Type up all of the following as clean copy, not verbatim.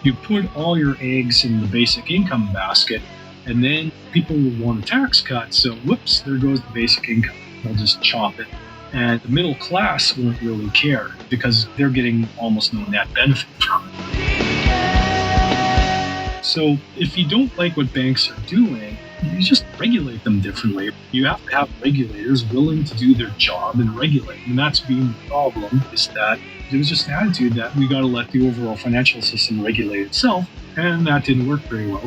You put all your eggs in the basic income basket, and then people will want a tax cut. So, whoops, there goes the basic income. They'll just chop it. And the middle class won't really care because they're getting almost no net benefit from it. So if you don't like what banks are doing, you just regulate them differently. You have to have regulators willing to do their job and regulate. And that's been the problem, is that there was just an attitude that we got to let the overall financial system regulate itself, and that didn't work very well.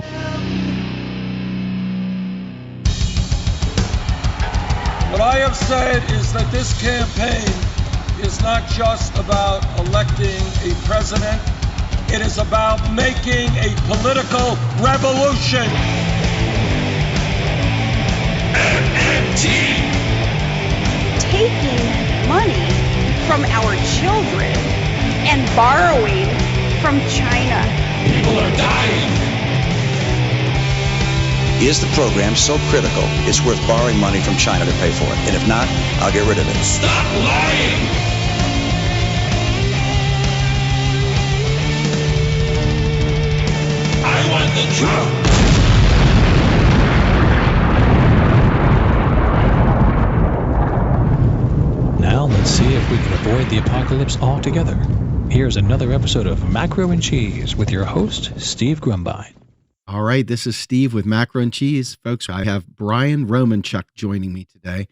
What I have said is that this campaign is not just about electing a president. It is about making a political revolution. MMT. Taking money from our children and borrowing from China. People are dying. Is the program so critical it's worth borrowing money from China to pay for it? And if not, I'll get rid of it. Stop lying! I want the truth! Now let's see if we can avoid the apocalypse altogether. Here's another episode of Macro and Cheese with your host, Steve Grumbine. All right, this is Steve with Macro and Cheese. Folks, I have Brian Romanchuk joining me today.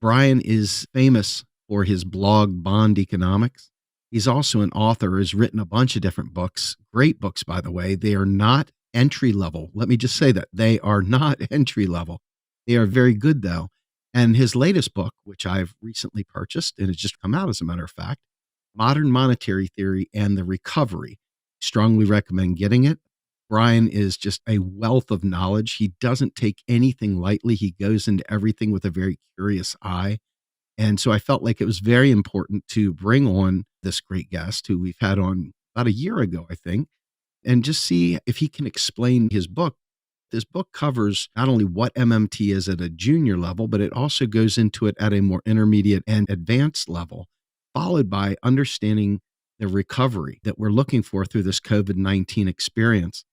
Brian is famous for his blog, Bond Economics. He's also an author, has written a bunch of different books, great books, by the way. They are not entry level. Let me just say that. They are not entry level. They are very good, though. And his latest book, which I've recently purchased, and it's just come out as a matter of fact, Modern Monetary Theory and the Recovery. Strongly recommend getting it. Brian is just a wealth of knowledge. He doesn't take anything lightly. He goes into everything with a very curious eye. And so I felt like it was very important to bring on this great guest who we've had on about a year ago, I think, and just see if he can explain his book. This book covers not only what MMT is at a junior level, but it also goes into it at a more intermediate and advanced level, followed by understanding the recovery that we're looking for through this COVID-19 experience.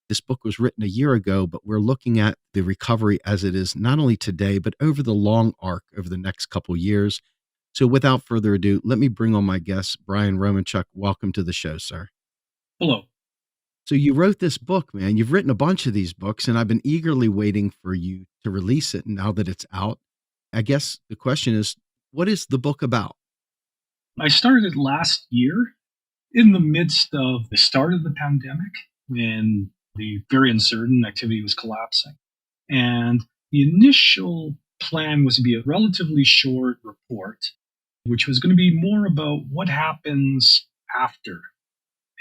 This book was written a year ago, but we're looking at the recovery as it is not only today, but over the long arc over the next couple of years. So without further ado, let me bring on my guest, Brian Romanchuk. Welcome to the show, sir. Hello. So you wrote this book, man. You've written a bunch of these books, and I've been eagerly waiting for you to release it now that it's out. I guess the question is, what is the book about? I started last year in the midst of the start of the pandemic when the very uncertain activity was collapsing. And the initial plan was to be a relatively short report, which was going to be more about what happens after.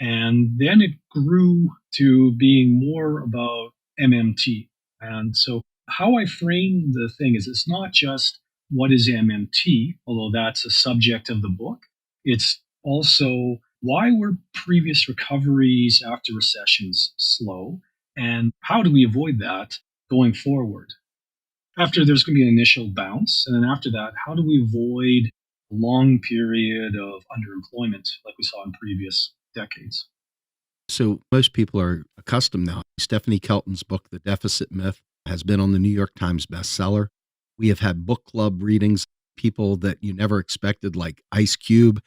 And then it grew to being more about MMT. And so how I frame the thing is it's not just what is MMT, although that's a subject of the book. It's also why were previous recoveries after recessions slow, and how do we avoid that going forward? After there's going to be an initial bounce, and then after that, how do we avoid a long period of underemployment like we saw in previous decades? So most people are accustomed now. Stephanie Kelton's book, The Deficit Myth, has been on the New York Times bestseller. We have had book club readings, people that you never expected, like Ice Cube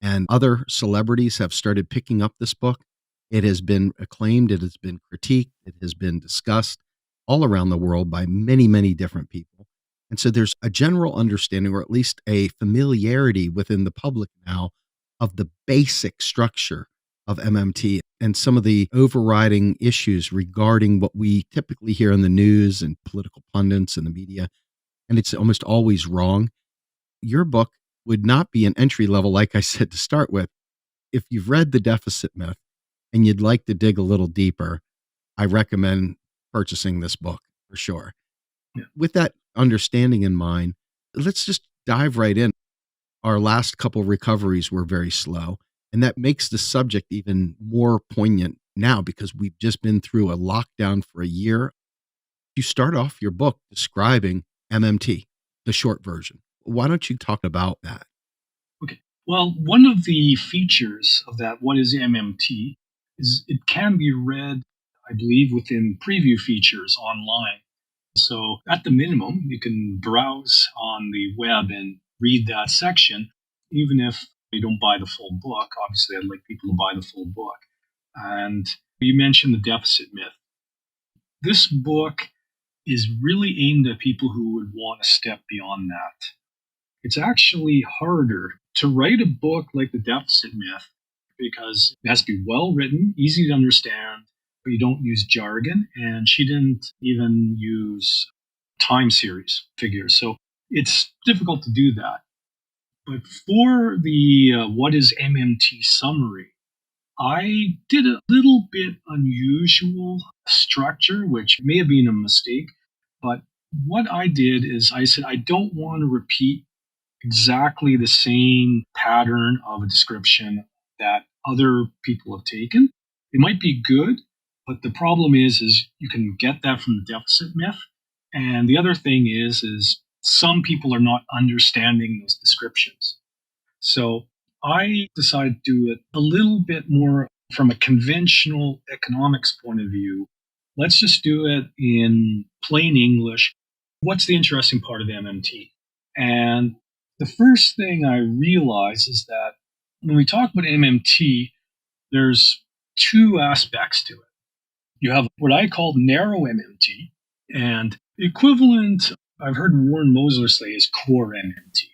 and other celebrities have started picking up this book. It has been acclaimed. It has been critiqued. It has been discussed all around the world by many, many different people. And so there's a general understanding, or at least a familiarity within the public now, of the basic structure of MMT and some of the overriding issues regarding what we typically hear in the news and political pundits and the media. And it's almost always wrong. Your book would not be an entry level, like I said, to start with. If you've read The Deficit Myth and you'd like to dig a little deeper, I recommend purchasing this book for sure. Yeah. With that understanding in mind, let's just dive right in. Our last couple recoveries were very slow, and that makes the subject even more poignant now because we've just been through a lockdown for a year. You start off your book describing MMT, the short version. Why don't you talk about that? Okay. Well, one of the features of that, what is MMT, is it can be read, I believe, within preview features online. So at the minimum, you can browse on the web and read that section, even if you don't buy the full book. Obviously, I'd like people to buy the full book. And you mentioned the deficit myth. This book is really aimed at people who would want to step beyond that. It's actually harder to write a book like The Deficit Myth because it has to be well written, easy to understand, but you don't use jargon. And she didn't even use time series figures. So it's difficult to do that. But for the What is MMT summary, I did a little bit unusual structure, which may have been a mistake. But what I did is I said, I don't want to repeat exactly the same pattern of a description that other people have taken. It might be good, but the problem is you can get that from the deficit myth. And the other thing is some people are not understanding those descriptions. So I decided to do it a little bit more from a conventional economics point of view. Let's just do it in plain English. What's the interesting part of MMT? And the first thing I realize is that when we talk about MMT, there's two aspects to it. You have what I call narrow MMT, and the equivalent I've heard Warren Mosler say is core MMT.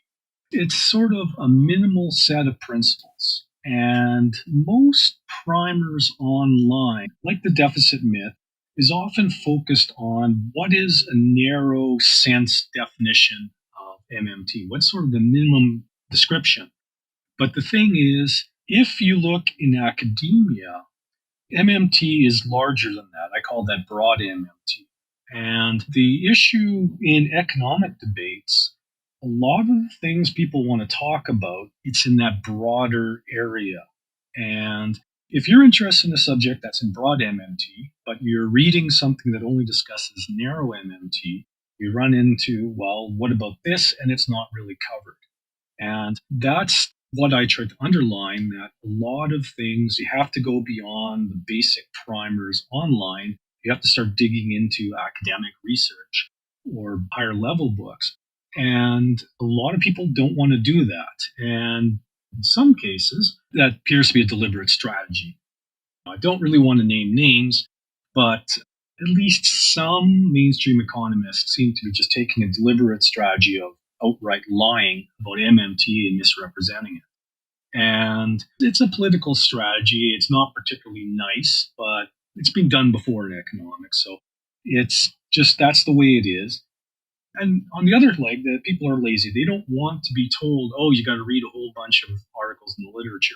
It's sort of a minimal set of principles. And most primers online, like the deficit myth, is often focused on what is a narrow sense definition of MMT. What's sort of the minimum description? But the thing is, if you look in academia, MMT is larger than that. I call that broad MMT. And the issue in economic debates, a lot of the things people want to talk about, it's in that broader area. And if you're interested in a subject that's in broad MMT, but you're reading something that only discusses narrow MMT, you run into, well, what about this? And it's not really covered. And that's what I tried to underline, that a lot of things, you have to go beyond the basic primers online. You have to start digging into academic research or higher level books. And a lot of people don't want to do that. And in some cases, that appears to be a deliberate strategy. I don't really want to name names, but at least some mainstream economists seem to be just taking a deliberate strategy of outright lying about MMT and misrepresenting it. And it's a political strategy. It's not particularly nice, but it's been done before in economics. So it's just, that's the way it is. And on the other leg, the people are lazy. They don't want to be told, oh, you got to read a whole bunch of articles in the literature.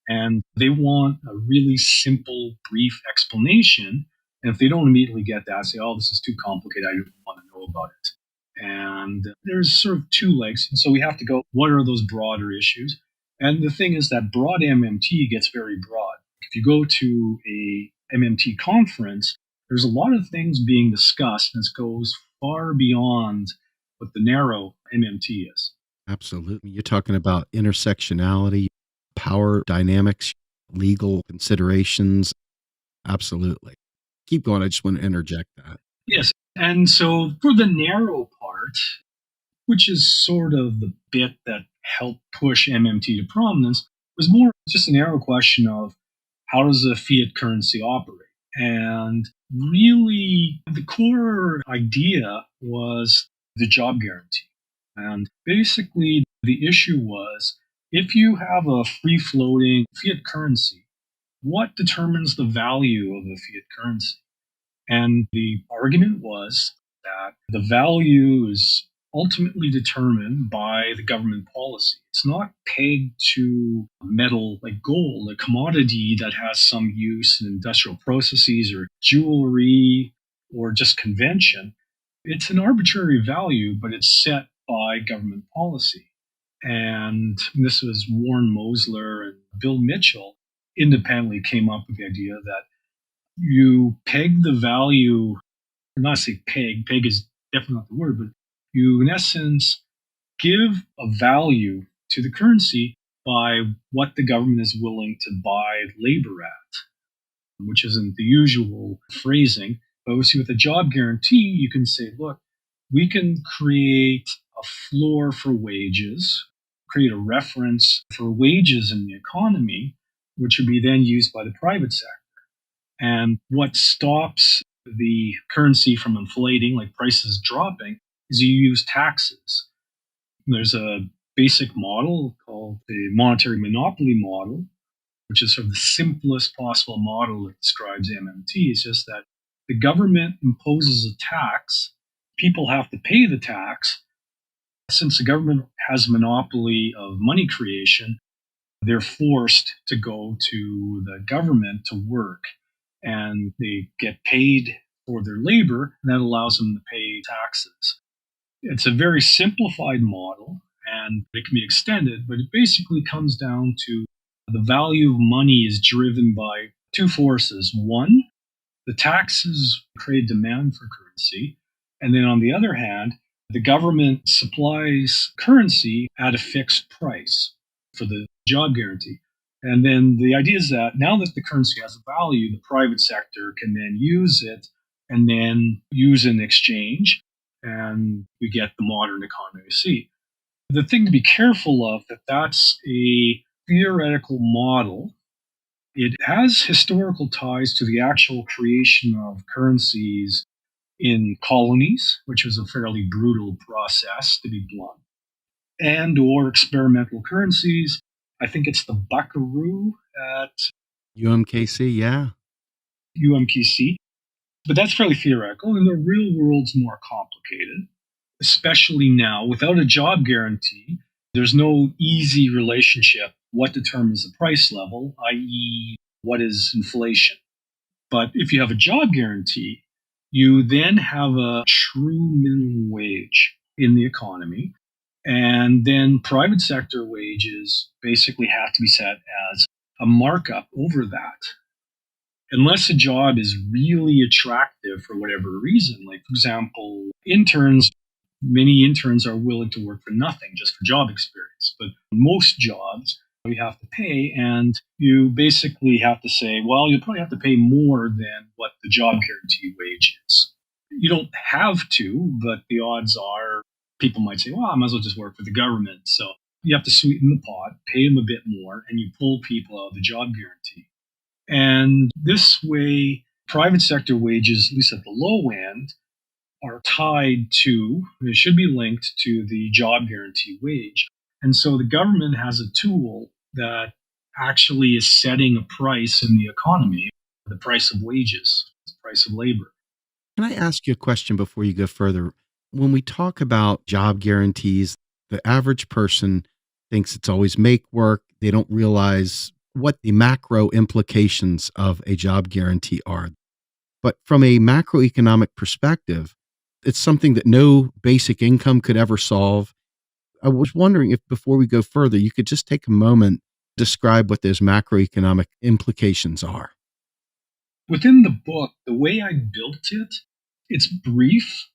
And they want a really simple, brief explanation. And if they don't immediately get that, say, oh, this is too complicated, I don't want to know about it. And there's sort of two legs. And so we have to go, what are those broader issues? And the thing is that broad MMT gets very broad. If you go to a MMT conference, there's a lot of things being discussed, and it goes far beyond what the narrow MMT is. Absolutely. You're talking about intersectionality, power dynamics, legal considerations. Absolutely. Keep going. I just want to interject that. Yes. And so for the narrow part, which is sort of the bit that helped push MMT to prominence, was more just a narrow question of how does a fiat currency operate? And really, the core idea was the job guarantee. And basically, the issue was if you have a free floating fiat currency, what determines the value of the fiat currency? And the argument was that the value is ultimately determined by the government policy. It's not pegged to metal like gold, a commodity that has some use in industrial processes or jewelry or just convention. It's an arbitrary value, but it's set by government policy. And this was Warren Mosler and Bill Mitchell independently came up with the idea that you peg the value, or not say peg is definitely not the word, but you, in essence, give a value to the currency by what the government is willing to buy labor at. which isn't the usual phrasing. But we see with a job guarantee, you can say, look, we can create a floor for wages, create a reference for wages in the economy, which would be then used by the private sector. And what stops the currency from inflating, like prices dropping, is you use taxes. There's a basic model called the monetary monopoly model, which is sort of the simplest possible model that describes MMT. It's just that the government imposes a tax, people have to pay the tax. Since the government has a monopoly of money creation, they're forced to go to the government to work, and they get paid for their labor, and that allows them to pay taxes. It's a very simplified model, and it can be extended, but it basically comes down to the value of money is driven by two forces. One, the taxes create demand for currency. And then on the other hand, the government supplies currency at a fixed price for the job guarantee. And then the idea is that now that the currency has a value, the private sector can then use it and then use an exchange. And we get the modern economy we see. The thing to be careful of, that's a theoretical model. It has historical ties to the actual creation of currencies in colonies, which was a fairly brutal process, to be blunt, and or experimental currencies. I think it's the buckaroo at UMKC, yeah. UMKC. But that's fairly theoretical, and the real world's more complicated, especially now. Without a job guarantee, there's no easy relationship. What determines the price level, i.e., what is inflation? But if you have a job guarantee, you then have a true minimum wage in the economy. And then private sector wages basically have to be set as a markup over that. Unless a job is really attractive for whatever reason, like, for example, many interns are willing to work for nothing just for job experience. But most jobs, you have to pay, and you basically have to say, well, you'll probably have to pay more than what the job guarantee wage is. You don't have to, but the odds are people might say, well, I might as well just work for the government. So you have to sweeten the pot, pay them a bit more, and you pull people out of the job guarantee. And this way, private sector wages, at least at the low end, are tied to, they should be linked to the job guarantee wage. And so the government has a tool that actually is setting a price in the economy, the price of wages, the price of labor. Can I ask you a question before you go further? When we talk about job guarantees, the average person thinks it's always make work. They don't realize what the macro implications of a job guarantee are. But from a macroeconomic perspective, it's something that no basic income could ever solve. I was wondering if before we go further, you could just take a moment, describe what those macroeconomic implications are. Within the book, the way I built it, it's brief.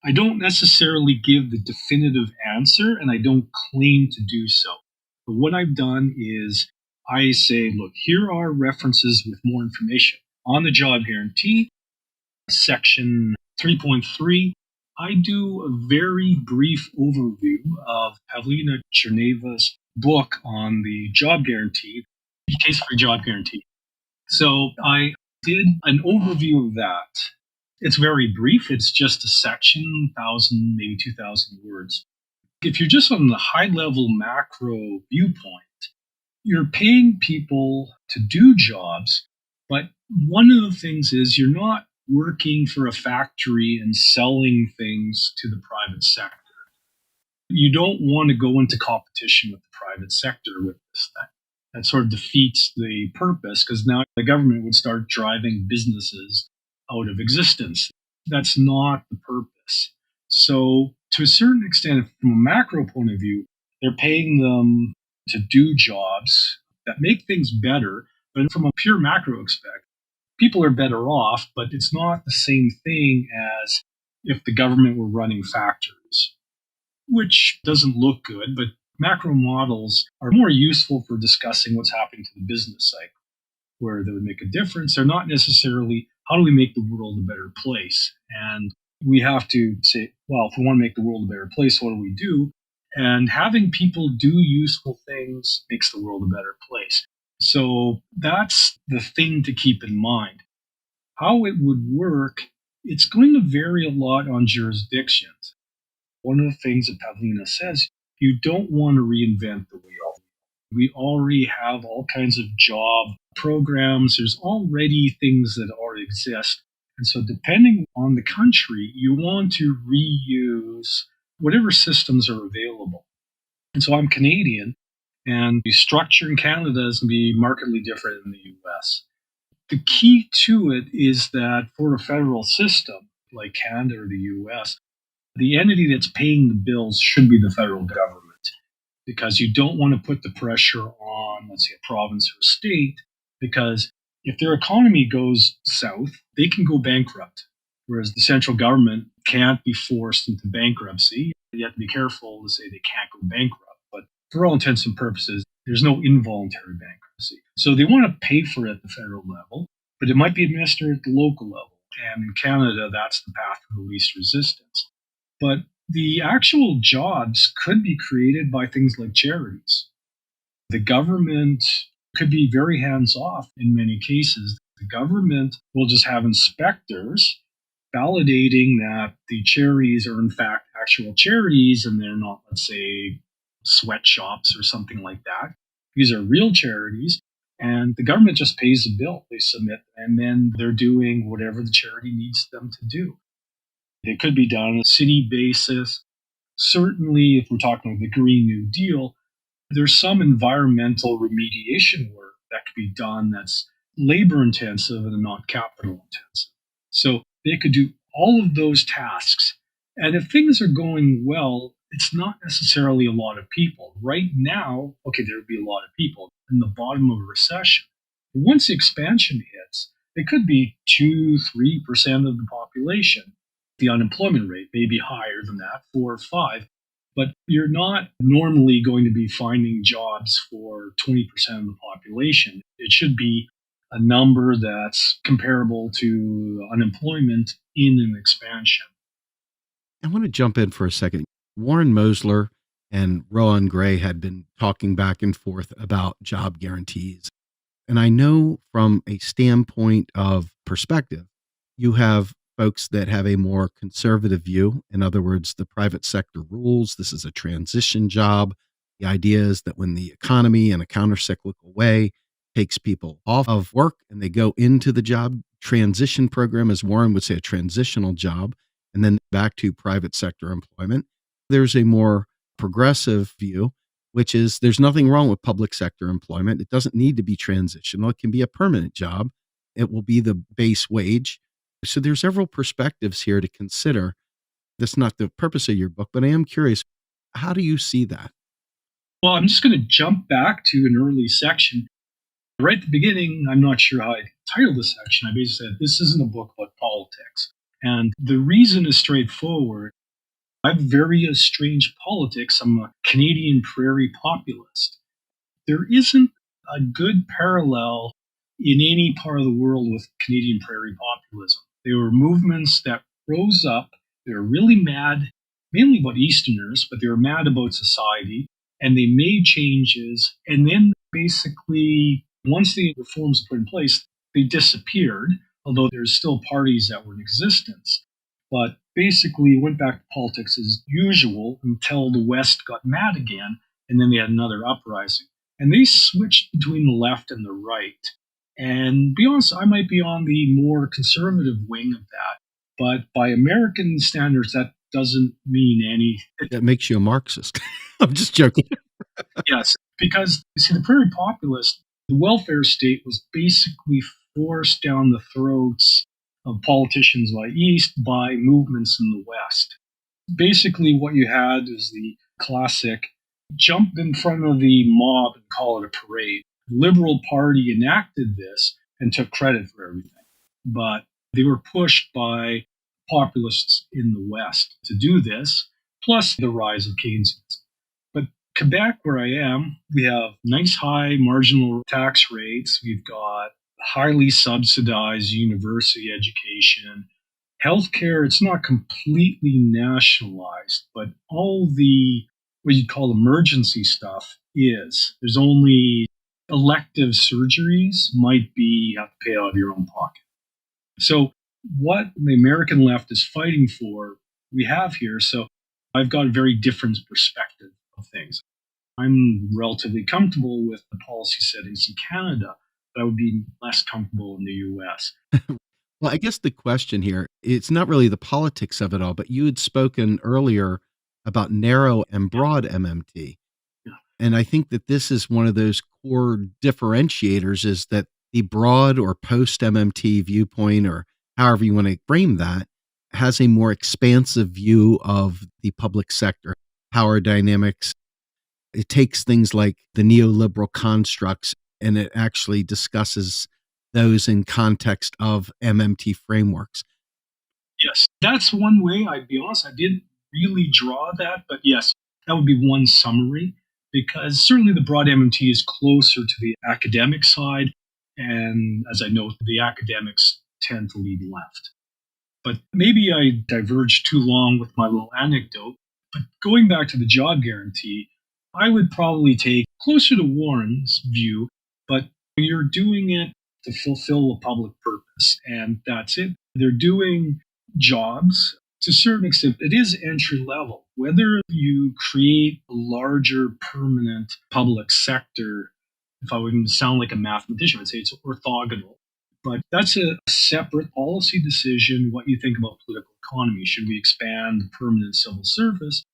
I don't necessarily give the definitive answer, and I don't claim to do so. But what I've done is I say, look, here are references with more information. On the job guarantee, section 3.3, I do a very brief overview of Pavlina Cherneva's book on the job guarantee, the case for a job guarantee. So I did an overview of that. It's very brief. It's just a section, 1,000, maybe 2,000 words. If you're just on the high-level macro viewpoint, you're paying people to do jobs, but one of the things is you're not working for a factory and selling things to the private sector. You don't want to go into competition with the private sector with this thing. That sort of defeats the purpose, because now the government would start driving businesses out of existence. That's not the purpose. So to a certain extent, from a macro point of view, they're paying them to do jobs that make things better. But from a pure macro aspect, people are better off, but it's not the same thing as if the government were running factories, which doesn't look good, but macro models are more useful for discussing what's happening to the business cycle. where they would make a difference. They're not necessarily how do we make the world a better place? And we have to say, well, if we want to make the world a better place, what do we do? And having people do useful things makes the world a better place. So that's the thing to keep in mind. How it would work, it's going to vary a lot on jurisdictions. One of the things that Pavlina says, you don't want to reinvent the wheel. We already have all kinds of job programs. There's already things that already exist. And so depending on the country, you want to reuse whatever systems are available. And so I'm Canadian, and the structure in Canada is going to be markedly different in the US. The key to it is that for a federal system like Canada or the US, the entity that's paying the bills should be the federal government, because you don't want to put the pressure on, let's say, a province or a state, because if their economy goes south, they can go bankrupt, whereas the central government can't be forced into bankruptcy. You have to be careful to say they can't go bankrupt, but for all intents and purposes, there's no involuntary bankruptcy. So they want to pay for it at the federal level, but it might be administered at the local level. And in Canada, that's the path of the least resistance. But the actual jobs could be created by things like charities. The government could be very hands off in many cases. The government will just have inspectors validating that the charities are in fact actual charities and they're not, let's say, sweatshops or something like that. These are real charities, and the government just pays the bill they submit, and then they're doing whatever the charity needs them to do. It could be done on a city basis. Certainly, if we're talking about the Green New Deal, there's some environmental remediation work that could be done that's labor intensive and not capital intensive. So they could do all of those tasks. And if things are going well, it's not necessarily a lot of people. Right now, okay, there would be a lot of people in the bottom of a recession. But once the expansion hits, it could be 2-3% of the population. The unemployment rate may be higher than that, 4 or 5. But you're not normally going to be finding jobs for 20% of the population. It should be a number that's comparable to unemployment in an expansion. I want to jump in for a second. Warren Mosler and Rowan Gray had been talking back and forth about job guarantees. And I know from a standpoint of perspective, you have folks that have a more conservative view. In other words, the private sector rules. This is a transition job. The idea is that when the economy in a countercyclical way takes people off of work and they go into the job transition program, as Warren would say, a transitional job, and then back to private sector employment. There's a more progressive view, which is there's nothing wrong with public sector employment. It doesn't need to be transitional. It can be a permanent job. It will be the base wage. So there's several perspectives here to consider. That's not the purpose of your book, but I am curious, how do you see that? Well, I'm just going to jump back to an early section. Right at the beginning, I'm not sure how I titled this section. I basically said, this isn't a book about politics. And the reason is straightforward. I have very strange politics. I'm a Canadian prairie populist. There isn't a good parallel in any part of the world with Canadian prairie populism. There were movements that rose up. They were really mad, mainly about Easterners, but they were mad about society, and they made changes. And then basically, once the reforms were put in place, they disappeared, although there's still parties that were in existence. But basically went back to politics as usual until the West got mad again, and then they had another uprising. And they switched between the left and the right. And to be honest, I might be on the more conservative wing of that. But by American standards, that doesn't mean anything. That makes you a Marxist. I'm just joking. Yes, because you see, the prairie populist, the welfare state was basically forced down the throats of politicians by East by movements in the West. Basically, what you had is the classic jump in front of the mob and call it a parade. The Liberal Party enacted this and took credit for everything. But they were pushed by populists in the West to do this, plus the rise of Keynesianism. But Quebec, where I am, we have nice high marginal tax rates. We've got highly subsidized university education. Healthcare, it's not completely nationalized, but all the what you'd call emergency stuff is. There's only elective surgeries might be you have to pay out of your own pocket. So what the American left is fighting for, we have here. So I've got a very different perspective of things. I'm relatively comfortable with the policy settings in Canada, but I would be less comfortable in the US. Well, I guess the question here, it's not really the politics of it all, but you had spoken earlier about narrow and broad MMT. Yeah. And I think that this is one of those core differentiators is that the broad or post MMT viewpoint, or however you want to frame that, has a more expansive view of the public sector, power dynamics. It takes things like the neoliberal constructs and it actually discusses those in context of MMT frameworks. Yes, that's one way. I'd be honest, I didn't really draw that, but yes, that would be one summary because certainly the broad MMT is closer to the academic side. And as I know, the academics tend to lead left. But maybe I diverged too long with my little anecdote. But going back to the job guarantee, I would probably take closer to Warren's view, but you're doing it to fulfill a public purpose, and that's it. They're doing jobs to a certain extent. It is entry level. Whether you create a larger permanent public sector, if I wouldn't sound like a mathematician, I'd say it's orthogonal. But that's a separate policy decision, what you think about political economy. Should we expand the permanent civil service?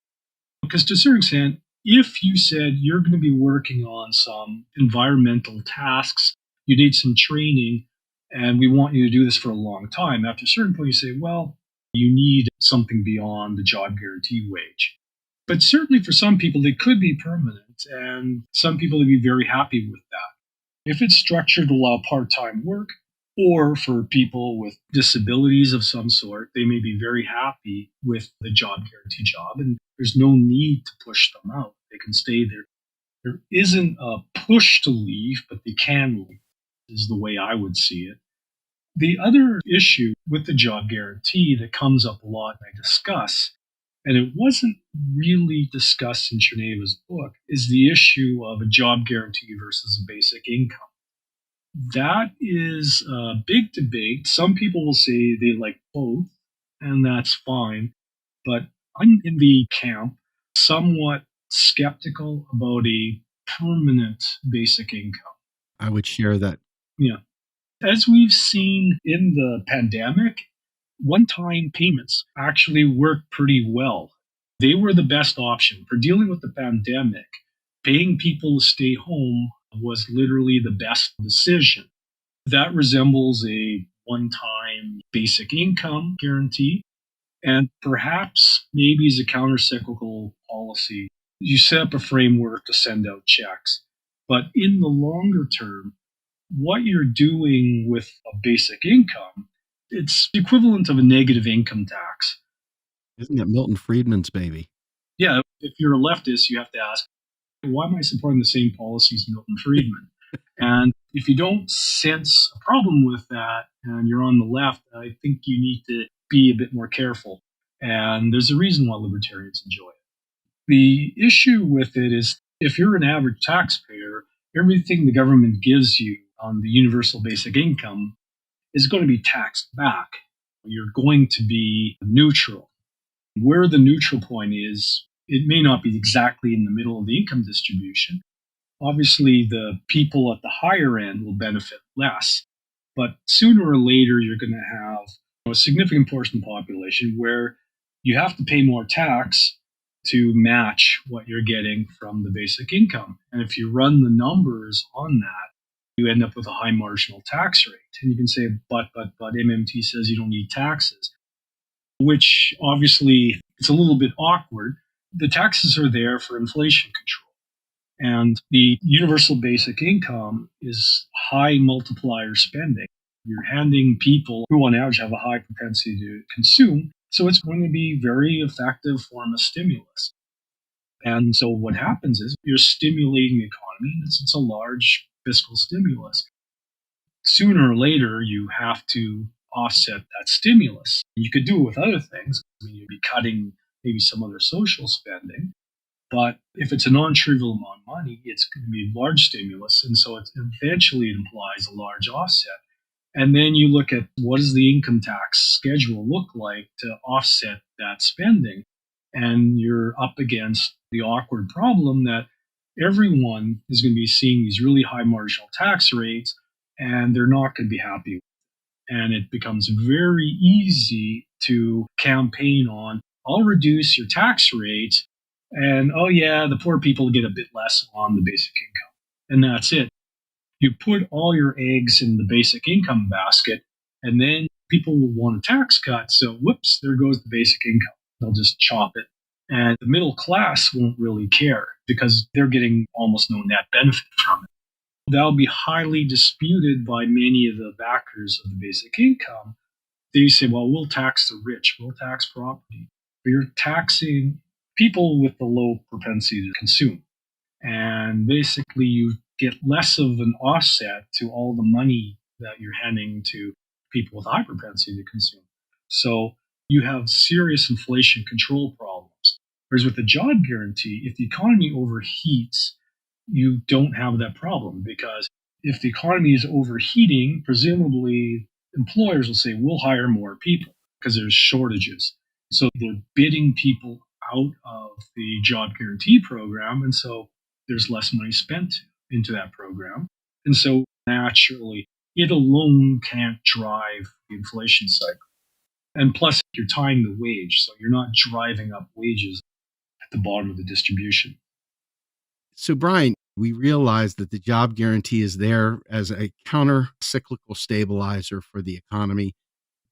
Because to a certain extent, if you said you're going to be working on some environmental tasks, you need some training, and we want you to do this for a long time, after a certain point you say, well, you need something beyond the job guarantee wage. But certainly for some people, they could be permanent, and some people would be very happy with that. If it's structured to allow part-time work, or for people with disabilities of some sort, they may be very happy with the job guarantee job, and there's no need to push them out. They can stay there. There isn't a push to leave, but they can leave, is the way I would see it. The other issue with the job guarantee that comes up a lot and I discuss, and it wasn't really discussed in Cherneva's book, is the issue of a job guarantee versus a basic income. That is a big debate. Some people will say they like both, and that's fine. But I'm in the camp somewhat skeptical about a permanent basic income. I would share that. Yeah. As we've seen in the pandemic, one-time payments actually worked pretty well. They were the best option for dealing with the pandemic. Paying people to stay home was literally the best decision. That resembles a one-time basic income guarantee, and perhaps maybe as a counter-cyclical policy, you set up a framework to send out checks. But in the longer term, what you're doing with a basic income, it's the equivalent of a negative income tax. Isn't that Milton Friedman's baby? Yeah, if you're a leftist, you have to ask, why am I supporting the same policies as Milton Friedman? And if you don't sense a problem with that and you're on the left, I think you need to be a bit more careful. And there's a reason why libertarians enjoy it. The issue with it is if you're an average taxpayer, everything the government gives you on the universal basic income is going to be taxed back. You're going to be neutral. Where the neutral point is, it may not be exactly in the middle of the income distribution. Obviously, the people at the higher end will benefit less, but sooner or later, you're going to have a significant portion of the population where you have to pay more tax to match what you're getting from the basic income. And if you run the numbers on that, you end up with a high marginal tax rate. And you can say, but MMT says you don't need taxes, which obviously it's a little bit awkward. The taxes are there for inflation control. And the universal basic income is high multiplier spending. You're handing people who on average have a high propensity to consume. So it's going to be a very effective form of stimulus. And so what happens is you're stimulating the economy. It's a large fiscal stimulus. sooner or later, you have to offset that stimulus. You could do it with other things. I mean, you'd be cutting maybe some other social spending. But if it's a non-trivial amount of money, it's going to be a large stimulus. And so eventually it implies a large offset. And then you look at what does the income tax schedule look like to offset that spending. And you're up against the awkward problem that everyone is going to be seeing these really high marginal tax rates, and they're not going to be happy. And it becomes very easy to campaign on, I'll reduce your tax rates, and oh yeah, the poor people get a bit less on the basic income. And that's it. You put all your eggs in the basic income basket, and then people will want a tax cut. So whoops, there goes the basic income. They'll just chop it. And the middle class won't really care because they're getting almost no net benefit from it. That'll be highly disputed by many of the backers of the basic income. They say, well, we'll tax the rich, we'll tax property. But you're taxing people with the low propensity to consume. And basically, you get less of an offset to all the money that you're handing to people with high propensity to consume. So you have serious inflation control problems. Whereas with the job guarantee, if the economy overheats, you don't have that problem, because if the economy is overheating, presumably employers will say, we'll hire more people because there's shortages. So they're bidding people out of the job guarantee program. And so there's less money spent into that program. And so naturally, it alone can't drive the inflation cycle. And plus, you're tying the wage. So you're not driving up wages at the bottom of the distribution. So, Brian, we realize that the job guarantee is there as a counter-cyclical stabilizer for the economy.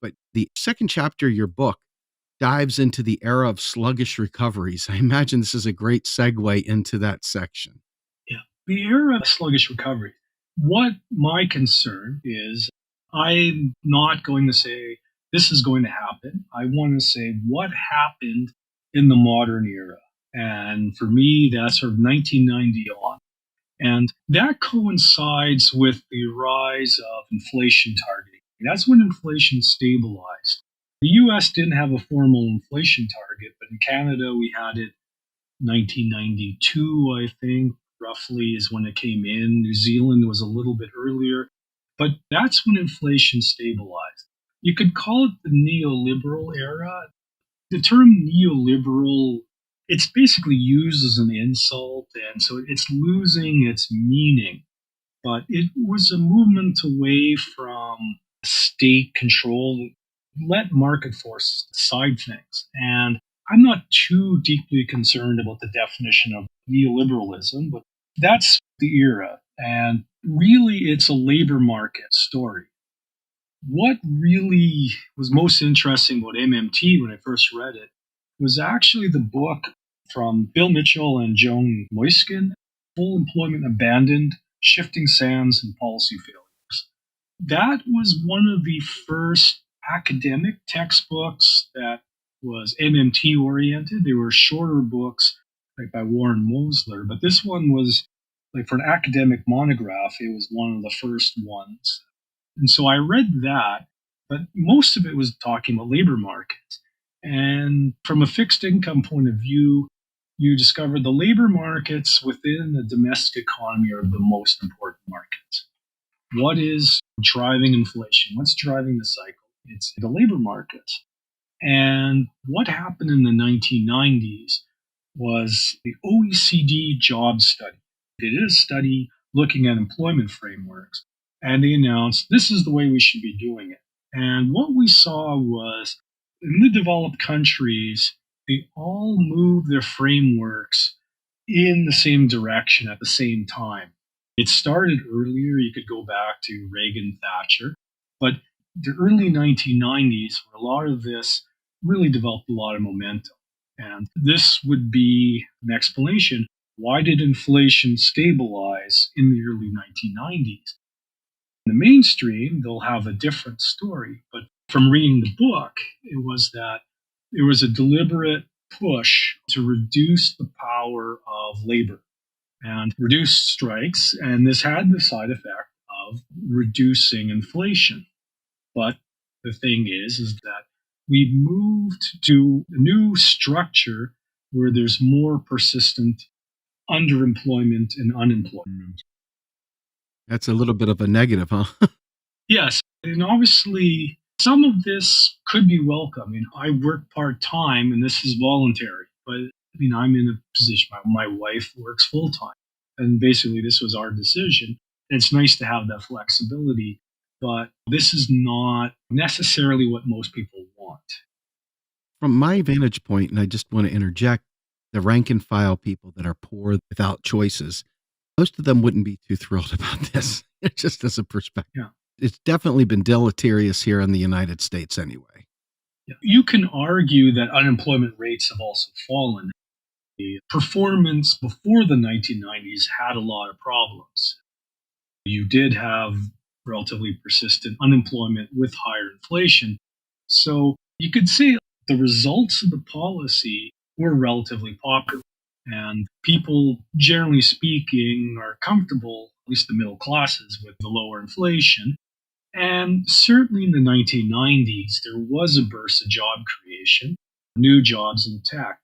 But the second chapter of your book dives into the era of sluggish recoveries. I imagine this is a great segue into that section. Yeah, the era of sluggish recovery. What my concern is, I'm not going to say this is going to happen. I want to say what happened in the modern era. And for me, that's sort of 1990 on. And that coincides with the rise of inflation targeting. That's when inflation stabilized. The US didn't have a formal inflation target, but in Canada we had it 1992, I think, roughly is when it came in. New Zealand was a little bit earlier, but that's when inflation stabilized. You could call it the neoliberal era. The term neoliberal, it's basically used as an insult, and so it's losing its meaning. But it was a movement away from state control, let market forces decide things. And I'm not too deeply concerned about the definition of neoliberalism, but that's the era. And really, it's a labor market story. What really was most interesting about MMT when I first read it was actually the book from Bill Mitchell and Joan Moiskin, Full Employment Abandoned, Shifting Sands and Policy Failures. That was one of the first academic textbooks that was MMT oriented. They were shorter books, like by Warren Mosler, but this one was like for an academic monograph, it was one of the first ones. And so I read that, but most of it was talking about labor markets. And from a fixed income point of view, you discover the labor markets within the domestic economy are the most important markets. What is driving inflation? What's driving the cycle? It's the labor markets. And what happened in the 1990s was the OECD job study. They did a study looking at employment frameworks, and they announced this is the way we should be doing it. And what we saw was in the developed countries, they all moved their frameworks in the same direction at the same time. It started earlier. You could go back to Reagan-Thatcher, but the early 1990s, where a lot of this really developed a lot of momentum. And this would be an explanation. Why did inflation stabilize in the early 1990s? In the mainstream, they'll have a different story. But from reading the book, it was that there was a deliberate push to reduce the power of labor and reduce strikes. And this had the side effect of reducing inflation. But the thing is that we moved to a new structure where there's more persistent underemployment and unemployment. That's a little bit of a negative, huh? Yes, and obviously some of this could be welcome. I mean, I work part-time and this is voluntary, but I'm in a position, my wife works full-time. And basically this was our decision. And it's nice to have that flexibility, but this is not necessarily what most people want. From my vantage point, and I just want to interject, the rank and file people that are poor without choices, most of them wouldn't be too thrilled about this, just as a perspective. Yeah. It's definitely been deleterious here in the United States anyway. Yeah. You can argue that unemployment rates have also fallen. The performance before the 1990s had a lot of problems. You did have relatively persistent unemployment with higher inflation. So you could say the results of the policy were relatively popular. And people, generally speaking, are comfortable, at least the middle classes, with the lower inflation. And certainly in the 1990s, there was a burst of job creation, new jobs in tech.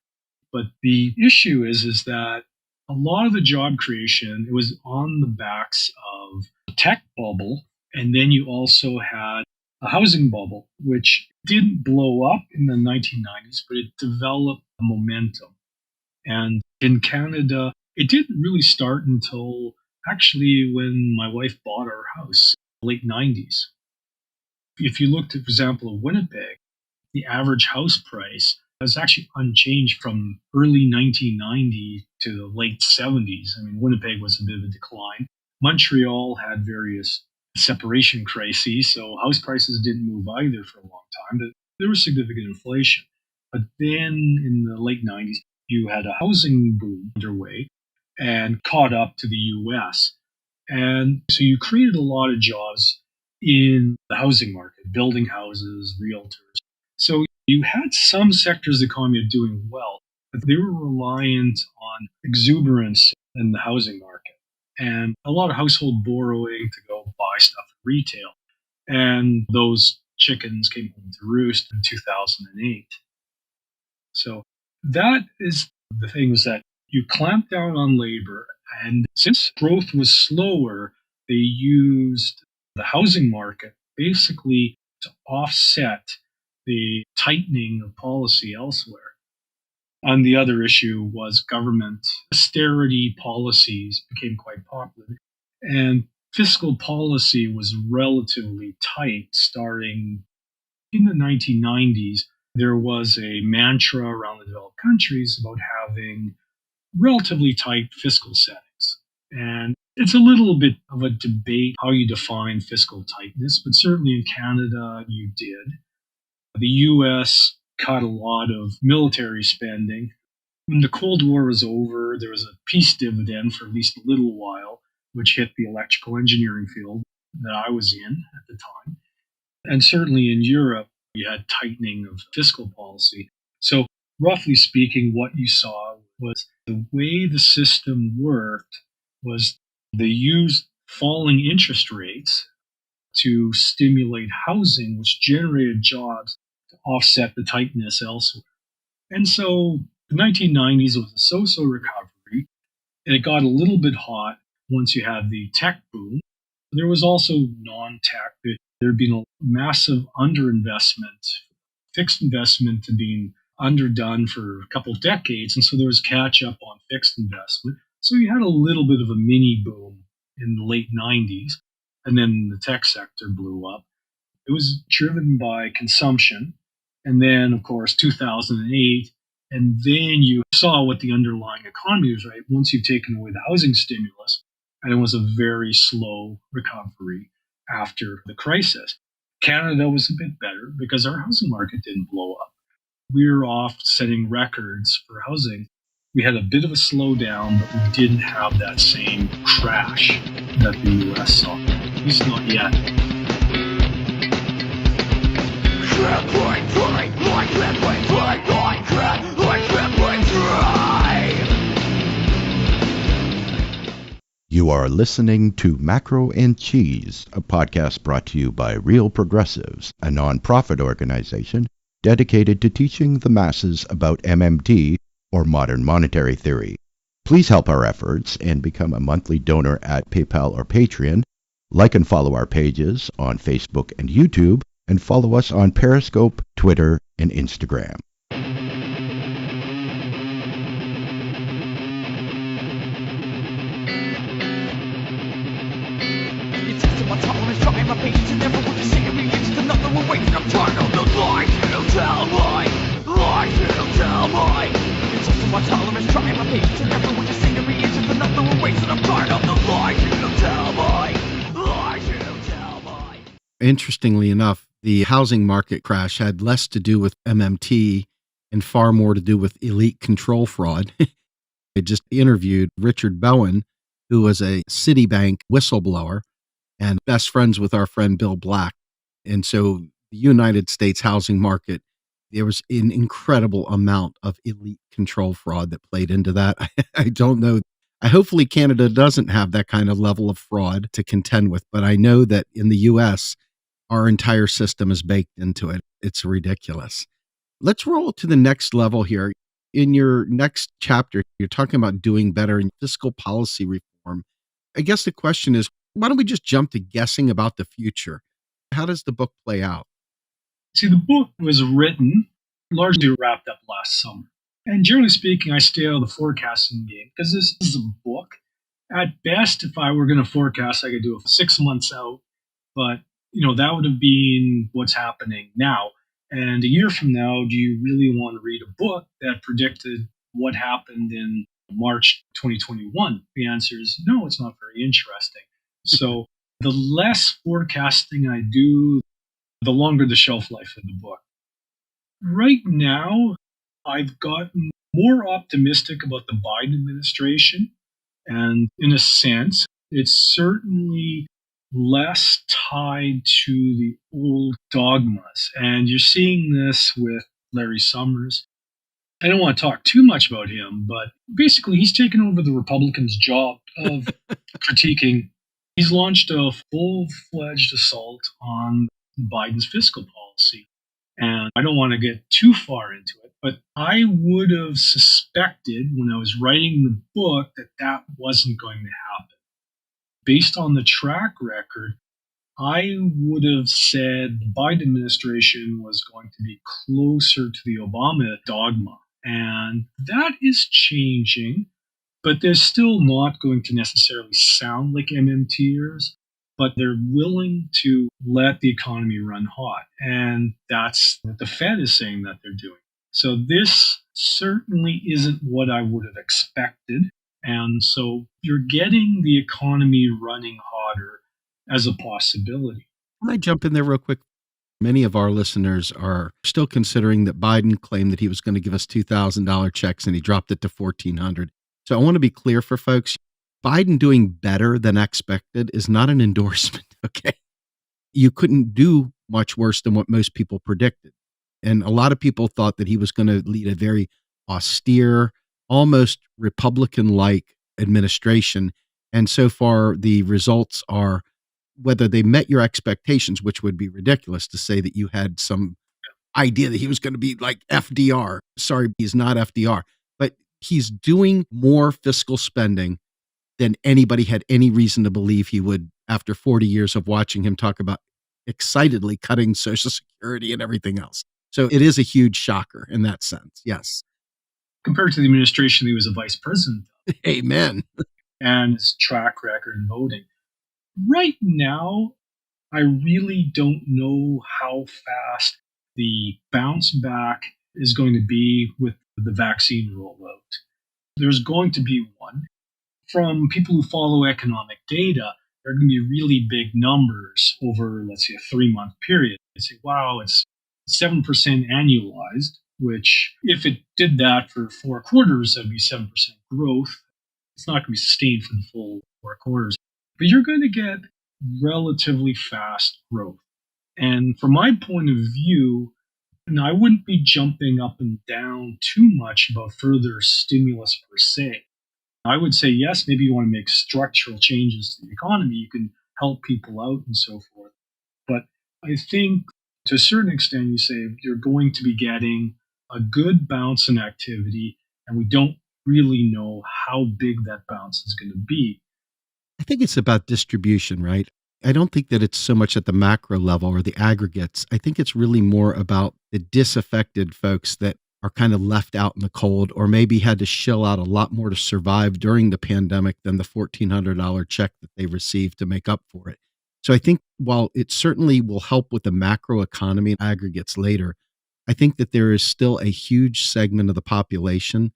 But the issue is that a lot of the job creation, it was on the backs of the tech bubble. And then you also had a housing bubble, which didn't blow up in the 1990s, but it developed a momentum. And in Canada, it didn't really start until actually when my wife bought our house, late 90s. If you looked at, for example, at Winnipeg, the average house price was actually unchanged from early 1990 to the late 70s. Winnipeg was a bit of a decline. Montreal had various separation crises, so house prices didn't move either for a long time, but there was significant inflation. But then in the late 90s, you had a housing boom underway and caught up to the US. And so you created a lot of jobs in the housing market, building houses, realtors. So you had some sectors of the economy doing well, but they were reliant on exuberance in the housing market and a lot of household borrowing to go buy stuff at retail. And those chickens came home to roost in 2008. So that is the thing, was that you clamp down on labor, and since growth was slower, they used the housing market basically to offset the tightening of policy elsewhere. And the other issue was government austerity policies became quite popular. And fiscal policy was relatively tight starting in the 1990s. There was a mantra around the developed countries about having relatively tight fiscal settings. And it's a little bit of a debate how you define fiscal tightness, but certainly in Canada you did. The US cut a lot of military spending. When the Cold War was over, there was a peace dividend for at least a little while, which hit the electrical engineering field that I was in at the time. And certainly in Europe, you had tightening of fiscal policy. So roughly speaking, what you saw was the way the system worked was they used falling interest rates to stimulate housing, which generated jobs to offset the tightness elsewhere. And so the 1990s was a so-so recovery, and it got a little bit hot once you had the tech boom. There was also non-tech. There had been a massive underinvestment, fixed investment to being underdone for a couple decades, and so there was catch-up on fixed investment. So you had a little bit of a mini boom in the late 90s, and then the tech sector blew up. It was driven by consumption, and then, of course, 2008, and then you saw what the underlying economy was, right? Once you've taken away the housing stimulus, and it was a very slow recovery after the crisis. Canada was a bit better because our housing market didn't blow up. We were off setting records for housing. We had a bit of a slowdown, but we didn't have that same crash that the US saw. At least not yet. You are listening to Macro and Cheese, a podcast brought to you by Real Progressives, a nonprofit organization dedicated to teaching the masses about MMT, or modern monetary theory. Please help our efforts and become a monthly donor at PayPal or Patreon. Like and follow our pages on Facebook and YouTube, and follow us on Periscope, Twitter, and Instagram. My tolerance, trying my patience, and never want to see it reach to nothing will wait. I'm tired of the lies you tell me, lies you tell me. It's just my tolerance, trying my patience, and never want to see it reach to nothing will wait. I'm tired of the lies you tell me, lies you tell me. Interestingly enough, the housing market crash had less to do with MMT and far more to do with elite control fraud. I just interviewed Richard Bowen, who was a Citibank whistleblower and best friends with our friend Bill Black. And so the United States housing market, there was an incredible amount of elite control fraud that played into that. I don't know. Hopefully Canada doesn't have that kind of level of fraud to contend with, but I know that in the US, our entire system is baked into it. It's ridiculous. Let's roll to the next level here. In your next chapter, you're talking about doing better in fiscal policy reform. I guess the question is, why don't we just jump to guessing about the future? How does the book play out? See, the book was written, largely wrapped up last summer. And generally speaking, I stay out of the forecasting game because this is a book. At best, if I were going to forecast, I could do it 6 months out. But, that would have been what's happening now. And a year from now, do you really want to read a book that predicted what happened in March 2021? The answer is no, it's not very interesting. So the less forecasting I do, the longer the shelf life of the book. Right now, I've gotten more optimistic about the Biden administration. And in a sense, it's certainly less tied to the old dogmas. And you're seeing this with Larry Summers. I don't want to talk too much about him, but basically he's taken over the Republicans' job of critiquing. He's launched a full-fledged assault on Biden's fiscal policy. And I don't want to get too far into it, but I would have suspected when I was writing the book that that wasn't going to happen. Based on the track record, I would have said the Biden administration was going to be closer to the Obama dogma. And that is changing, but they're still not going to necessarily sound like MMTers, but they're willing to let the economy run hot. And that's what the Fed is saying that they're doing. So this certainly isn't what I would have expected. And so you're getting the economy running hotter as a possibility. Can I jump in there real quick? Many of our listeners are still considering that Biden claimed that he was going to give us $2,000 checks and he dropped it to $1,400. So I want to be clear for folks. Biden doing better than expected is not an endorsement, okay? You couldn't do much worse than what most people predicted. And a lot of people thought that he was going to lead a very austere, almost Republican-like administration. And so far, the results are whether they met your expectations, which would be ridiculous to say that you had some idea that he was going to be like FDR. Sorry, he's not FDR, but he's doing more fiscal spending than anybody had any reason to believe he would after 40 years of watching him talk about excitedly cutting Social Security and everything else. So it is a huge shocker in that sense. Yes. Compared to the administration he was a vice president of. Amen. And his track record in voting. Right now, I really don't know how fast the bounce back is going to be with the vaccine rollout. There's going to be one. From people who follow economic data, there are going to be really big numbers over, let's say, a 3-month period. They say, wow, it's 7% annualized, which if it did that for 4 quarters, that'd be 7% growth. It's not going to be sustained for the full 4 quarters. But you're going to get relatively fast growth. And from my point of view, I wouldn't be jumping up and down too much about further stimulus per se. I would say, yes, maybe you want to make structural changes to the economy. You can help people out and so forth. But I think to a certain extent, you say you're going to be getting a good bounce in activity, and we don't really know how big that bounce is going to be. I think it's about distribution, right? I don't think that it's so much at the macro level or the aggregates. I think it's really more about the disaffected folks that are kind of left out in the cold or maybe had to shell out a lot more to survive during the pandemic than the $1,400 check that they received to make up for it. So I think while it certainly will help with the macro economy aggregates later, I think that there is still a huge segment of the population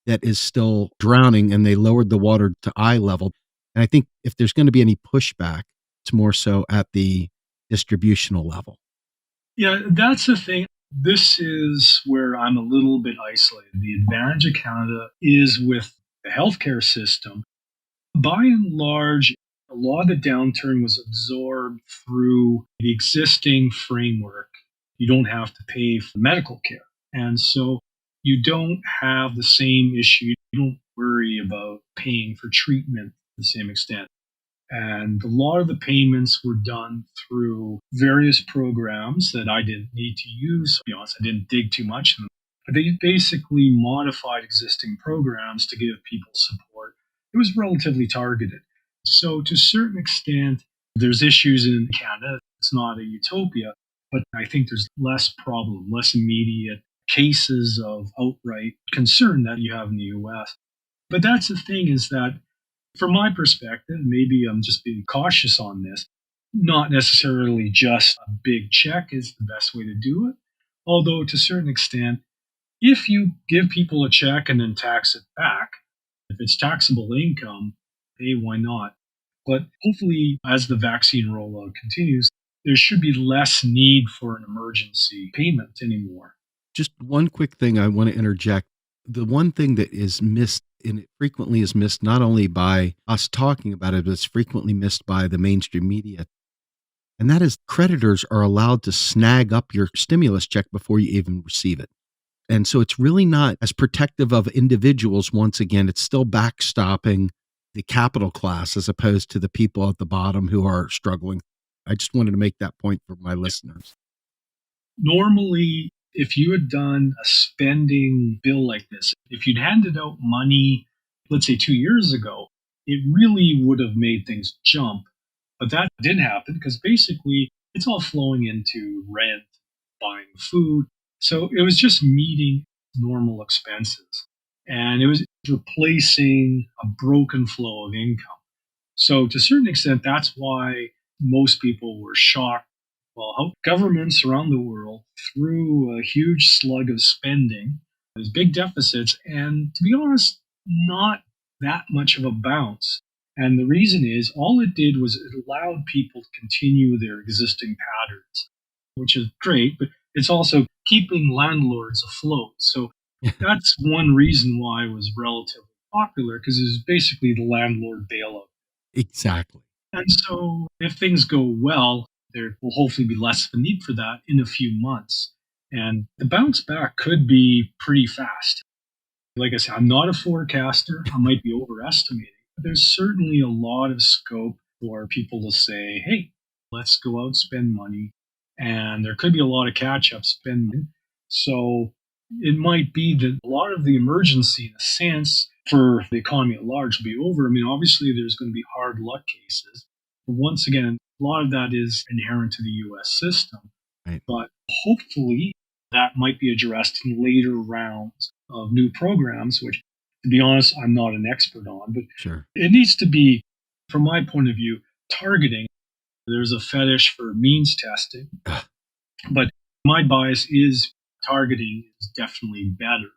that is still drowning, and they lowered the water to eye level. And I think if there's going to be any pushback, it's more so at the distributional level. Yeah, that's the thing. This is where I'm a little bit isolated. The advantage of Canada is with the healthcare system. By and large, a lot of the downturn was absorbed through the existing framework. You don't have to pay for medical care. And so you don't have the same issue. You don't worry about paying for treatment to the same extent. And a lot of the payments were done through various programs that I didn't need to use. To be honest, I didn't dig too much in them. But they basically modified existing programs to give people support. It was relatively targeted. So, to a certain extent, there's issues in Canada. It's not a utopia, but I think there's less problem, less immediate cases of outright concern that you have in the US. But that's the thing is that from my perspective, maybe I'm just being cautious on this. Not necessarily just a big check is the best way to do it. Although, to a certain extent, if you give people a check and then tax it back, if it's taxable income, hey, why not? But hopefully, as the vaccine rollout continues, there should be less need for an emergency payment anymore. Just one quick thing I want to interject. The one thing that is missed, and it frequently is missed not only by us talking about it, but it's frequently missed by the mainstream media. And that is creditors are allowed to snag up your stimulus check before you even receive it. And so it's really not as protective of individuals. Once again, it's still backstopping the capital class as opposed to the people at the bottom who are struggling. I just wanted to make that point for my listeners. Normally, if you had done a spending bill like this, if you'd handed out money, let's say 2 years ago, it really would have made things jump. But that didn't happen because basically it's all flowing into rent, buying food. So it was just meeting normal expenses. And it was replacing a broken flow of income. So to a certain extent, that's why most people were shocked. Well, how governments around the world through a huge slug of spending, there's big deficits, and to be honest, not that much of a bounce. And the reason is all it did was it allowed people to continue their existing patterns, which is great, but it's also keeping landlords afloat. So that's one reason why it was relatively popular, because it was basically the landlord bailout. Exactly. And so if things go well, there will hopefully be less of a need for that in a few months. And the bounce back could be pretty fast. Like I said, I'm not a forecaster. I might be overestimating. But there's certainly a lot of scope for people to say, hey, let's go out and spend money. And there could be a lot of catch up spending. So it might be that a lot of the emergency, in a sense, for the economy at large will be over. I mean, obviously, there's going to be hard luck cases. But once again, a lot of that is inherent to the US system. Right. But hopefully, that might be addressed in later rounds of new programs, which, to be honest, I'm not an expert on. But Sure. it needs to be, from my point of view, targeting. There's a fetish for means testing. But my bias is targeting is definitely better.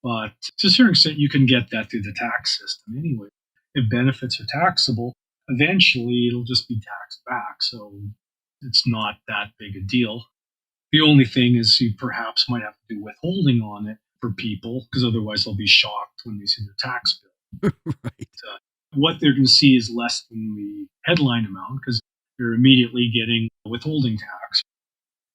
But to a certain extent, you can get that through the tax system anyway. If benefits are taxable, eventually it'll just be taxed back. So it's not that big a deal. The only thing is you perhaps might have to do withholding on it for people, because otherwise they'll be shocked when they see their tax bill. Right. What they're going to see is less than the headline amount because they're immediately getting withholding tax.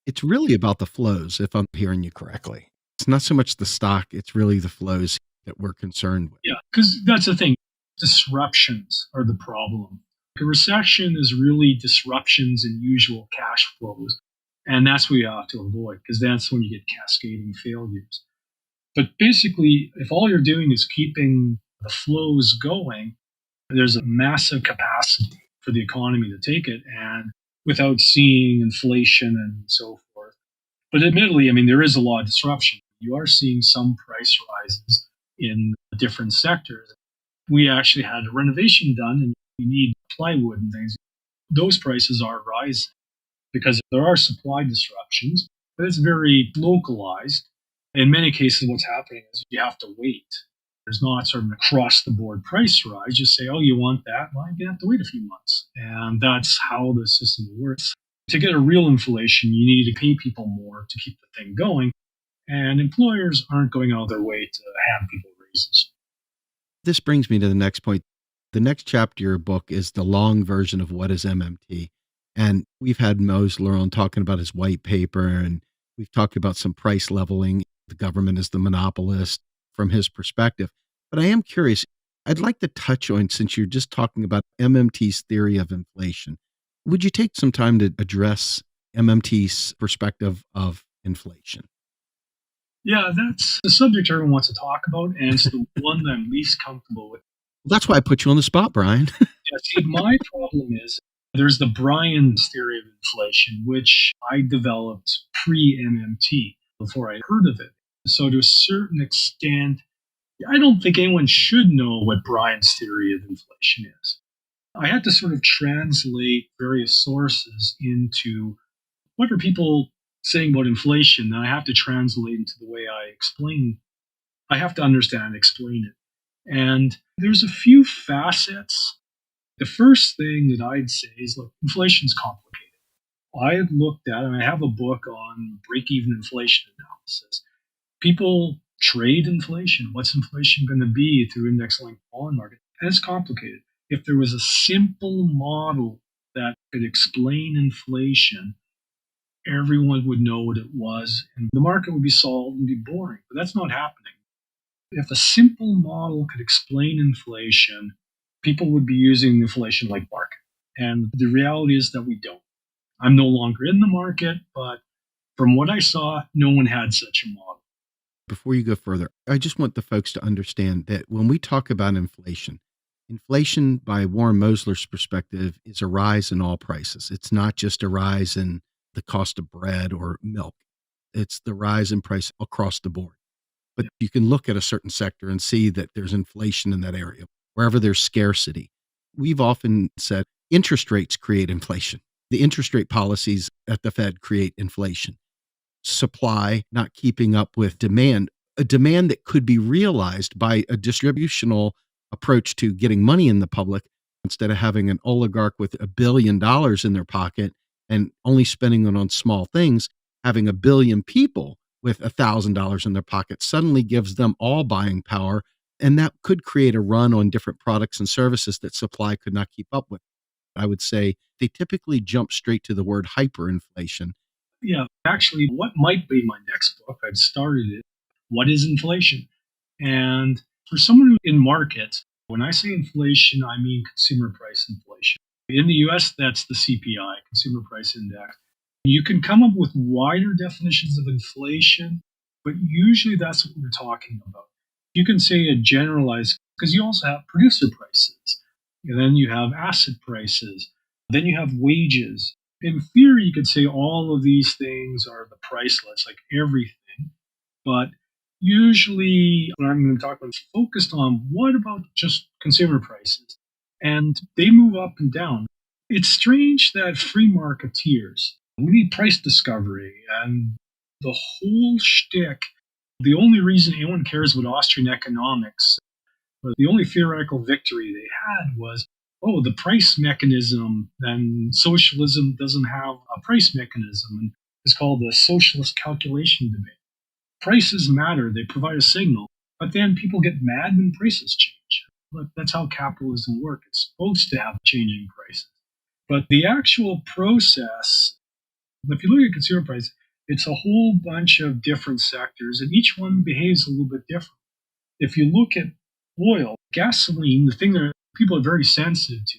It's really about the flows, if I'm hearing you correctly. It's not so much the stock, it's really the flows that we're concerned with. Yeah, because that's the thing. disruptions are the problem. A recession is really disruptions in usual cash flows. And that's what you have to avoid because that's when you get cascading failures. But basically, if all you're doing is keeping the flows going, there's a massive capacity for the economy to take it and without seeing inflation and so forth. But admittedly, I mean, there is a lot of disruption. You are seeing some price rises in different sectors. We actually had a renovation done and you need plywood and things. Those prices are rising because there are supply disruptions, but it's very localized. In many cases, what's happening is you have to wait. There's not sort of an across the board price rise. Just say, oh, you want that? Well, you have to wait a few months. And that's how the system works. To get a real inflation, you need to pay people more to keep the thing going. And employers aren't going out of their way to hand people raises. This brings me to the next point. The next chapter of your book is the long version of what is MMT. And we've had Mosler on talking about his white paper, and we've talked about some price leveling. The government is the monopolist from his perspective. But I am curious, I'd like to touch on, since you're just talking about MMT's theory of inflation, would you take some time to address MMT's perspective of inflation? Yeah, that's the subject everyone wants to talk about, and it's the one that I'm least comfortable with. That's why I put you on the spot, Brian. Yeah, see, my problem is there's the Brian's theory of inflation, which I developed pre-MMT before I heard of it. So to a certain extent, I don't think anyone should know what Brian's theory of inflation is. I had to sort of translate various sources into what are people saying about inflation, and I have to translate into the way I explain. I have to understand and explain it. And there's a few facets. The first thing that I'd say is, look, inflation's complicated. I had looked at, and I have a book on break-even inflation analysis. People trade inflation. What's inflation going to be through index-linked bond market? And it's complicated. If there was a simple model that could explain inflation, everyone would know what it was, and the market would be solved and be boring. But that's not happening. If a simple model could explain inflation, people would be using the inflation-like market. And the reality is that we don't. I'm no longer in the market, but from what I saw, no one had such a model. Before you go further, I just want the folks to understand that when we talk about inflation, inflation by Warren Mosler's perspective is a rise in all prices. It's not just a rise in the cost of bread or milk. It's the rise in price across the board. But you can look at a certain sector and see that there's inflation in that area, wherever there's scarcity. We've often said interest rates create inflation. The interest rate policies at the Fed create inflation. Supply not keeping up with demand, a demand that could be realized by a distributional approach to getting money in the public instead of having an oligarch with $1 billion in their pocket and only spending it on small things. Having 1 billion people with $1,000 in their pocket suddenly gives them all buying power, and that could create a run on different products and services that supply could not keep up with. I would say they typically jump straight to the word hyperinflation. Yeah, actually, what might be my next book, I've started it, What is Inflation? And for someone in markets, when I say inflation, I mean consumer price inflation. In the US, that's the CPI, Consumer Price Index. You can come up with wider definitions of inflation, but usually that's what we're talking about. You can say a generalized, because you also have producer prices, and then you have asset prices, then you have wages. In theory, you could say all of these things are the price list, like everything. But usually, what I'm going to talk about is focused on what about just consumer prices? And they move up and down. It's strange that free marketeers, we need price discovery and the whole shtick. The only reason anyone cares about Austrian economics, but the only theoretical victory they had was, oh, the price mechanism, and socialism doesn't have a price mechanism. And it's called the socialist calculation debate. Prices matter, they provide a signal, but then people get mad when prices change. But that's how capitalism works. It's supposed to have changing prices. But the actual process, if you look at consumer price, it's a whole bunch of different sectors, and each one behaves a little bit different. If you look at oil, Gasoline, the thing that people are very sensitive to,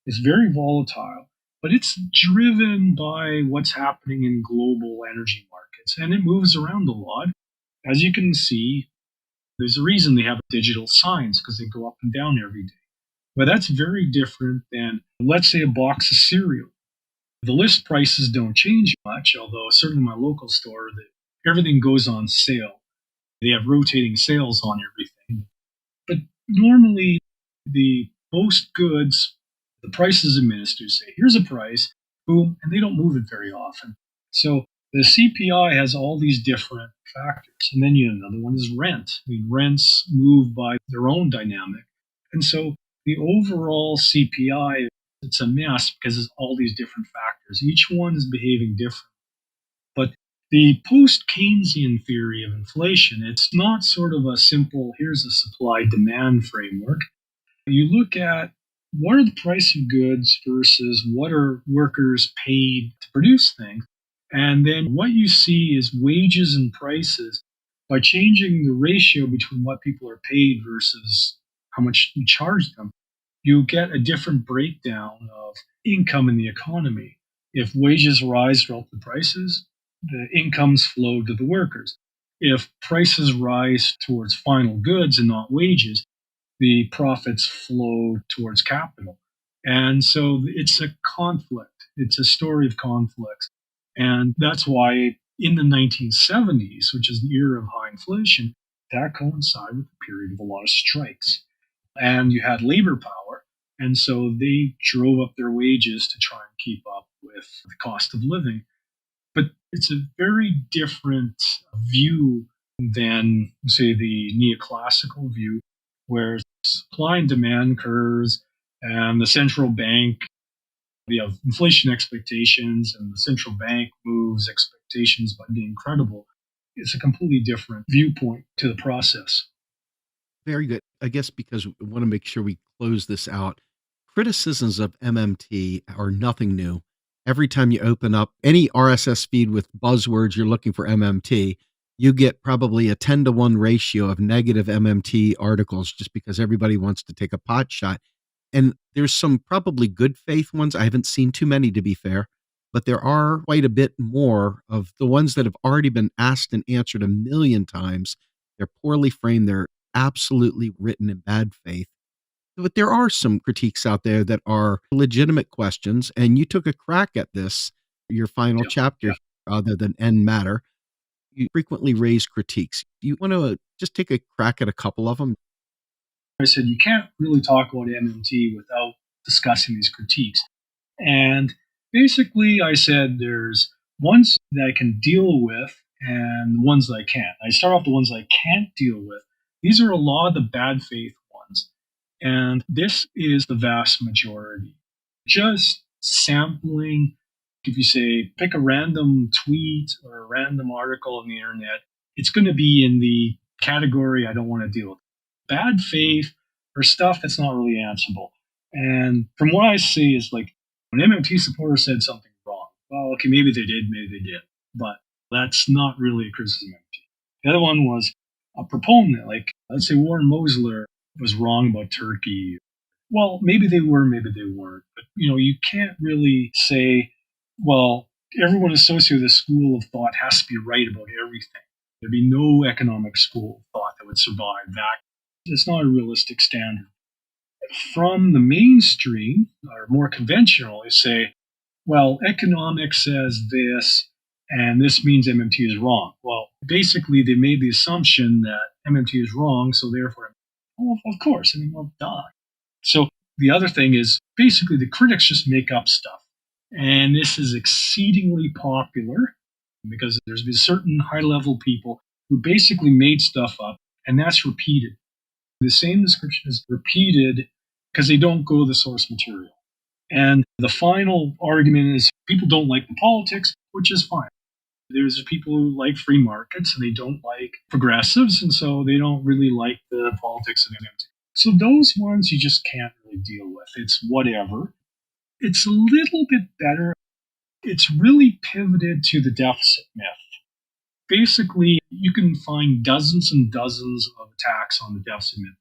is very volatile, but it's driven by what's happening in global energy markets, and it moves around a lot. As you can see, there's a reason they have digital signs because they go up and down every day. But that's very different than, let's say, a box of cereal. The list prices don't change much, although certainly my local store, everything goes on sale. They have rotating sales on everything. But normally, most goods, the price is administered. Say, here's a price, boom, and they don't move it very often. So the CPI has all these different factors. And then another one is rent. I mean, rents move by their own dynamic. And so the overall CPI, it's a mess because there's all these different factors. Each one is behaving different. But the post-Keynesian theory of inflation, it's not sort of a simple, here's a supply-demand framework. You look at what are the price of goods versus what are workers paid to produce things. And then what you see is wages and prices. By changing the ratio between what people are paid versus how much you charge them, you get a different breakdown of income in the economy. If wages rise relative to prices, the incomes flow to the workers. If prices rise towards final goods and not wages, the profits flow towards capital. And so it's a conflict. It's a story of conflicts. And that's why in the 1970s, which is the era of high inflation, that coincided with the period of a lot of strikes. And you had labor power. And so they drove up their wages to try and keep up with the cost of living. But it's a very different view than, say, the neoclassical view, where supply and demand curves and the central bank, we have inflation expectations and the central bank moves expectations by being credible. It's a completely different viewpoint to the process. Very good. I guess because we want to make sure we close this out, criticisms of MMT are nothing new. Every time you open up any RSS feed with buzzwords, you're looking for MMT, you get probably a 10-to-1 ratio of negative MMT articles just because everybody wants to take a pot shot. And there's some probably good faith ones. I haven't seen too many, to be fair, but there are quite a bit more of the ones that have already been asked and answered a million times. They're poorly framed. They're absolutely written in bad faith. But there are some critiques out there that are legitimate questions. And you took a crack at this, your final chapter, other than end matter. You frequently raise critiques. You want to just take a crack at a couple of them? I said, you can't really talk about MMT without discussing these critiques. And basically, I said there's ones that I can deal with and the ones that I can't. I start off the ones I can't deal with. These are a lot of the bad faith ones. And this is the vast majority. Just sampling, if you say, pick a random tweet or a random article on the internet, it's going to be in the category I don't want to deal with. Bad faith or stuff that's not really answerable. And from what I see is like when MMT supporters said something wrong, well, okay, maybe they did, maybe they did, but that's not really a criticism of MMT. The other one was a proponent, like let's say Warren Mosler was wrong about Turkey. Well, maybe they were, maybe they weren't, but you can't really say, well, everyone associated with a school of thought has to be right about everything. There'd be no economic school of thought that would survive that. It's not a realistic standard. From the mainstream, or more conventional, is say, well, economics says this, and this means MMT is wrong. Well, basically, they made the assumption that MMT is wrong, so therefore, well, of course, well, duh. So the other thing is, basically, the critics just make up stuff. And this is exceedingly popular because there's been certain high-level people who basically made stuff up, and that's repeated. The same description is repeated because they don't go to the source material. And the final argument is people don't like the politics, which is fine. There's people who like free markets and they don't like progressives, and so they don't really like the politics of MMT. So those ones you just can't really deal with. It's whatever. It's a little bit better. It's really pivoted to the deficit myth. Basically, you can find dozens and dozens of attacks on the deficit myth.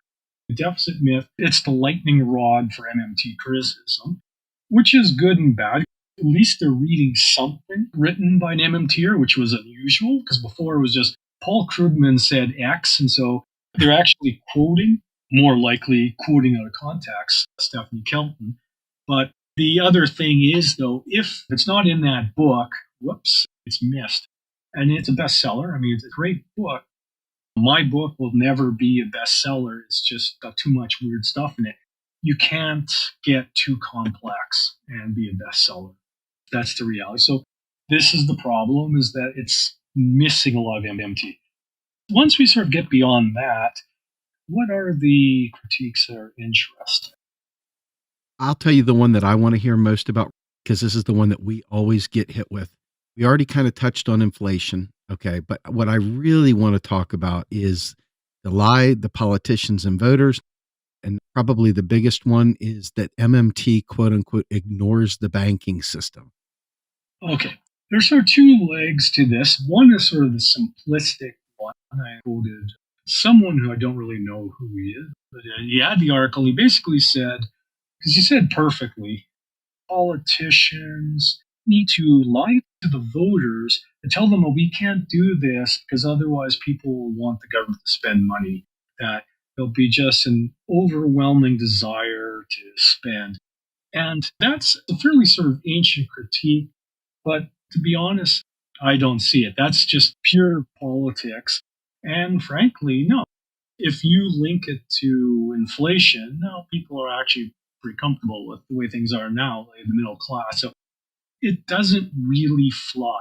The deficit myth, it's the lightning rod for MMT criticism, which is good and bad. At least they're reading something written by an MMTer, which was unusual because before it was just Paul Krugman said X. And so they're actually quoting, more likely quoting out of context, Stephanie Kelton. But the other thing is, though, if it's not in that book, whoops, it's missed. And it's a bestseller. I mean, it's a great book. My book will never be a bestseller. It's just got too much weird stuff in it. You can't get too complex and be a bestseller. That's the reality. So this is the problem, is that it's missing a lot of MMT. Once we sort of get beyond that, what are the critiques that are interesting? I'll tell you the one that I want to hear most about, because this is the one that we always get hit with. We already kind of touched on inflation. Okay. But what I really want to talk about is the lie, the politicians and voters. And probably the biggest one is that MMT, quote unquote, ignores the banking system. Okay. There's sort of two legs to this. One is sort of the simplistic one. I quoted someone who I don't really know who he is, but he had the article. He basically said, because he said perfectly, politicians need to lie to the voters and tell them, well, we can't do this because otherwise people will want the government to spend money, that there'll be just an overwhelming desire to spend. And that's a fairly sort of ancient critique, but to be honest, I don't see it. That's just pure politics. And frankly, no. If you link it to inflation, no, people are actually pretty comfortable with the way things are now, like the middle class. So it doesn't really fly.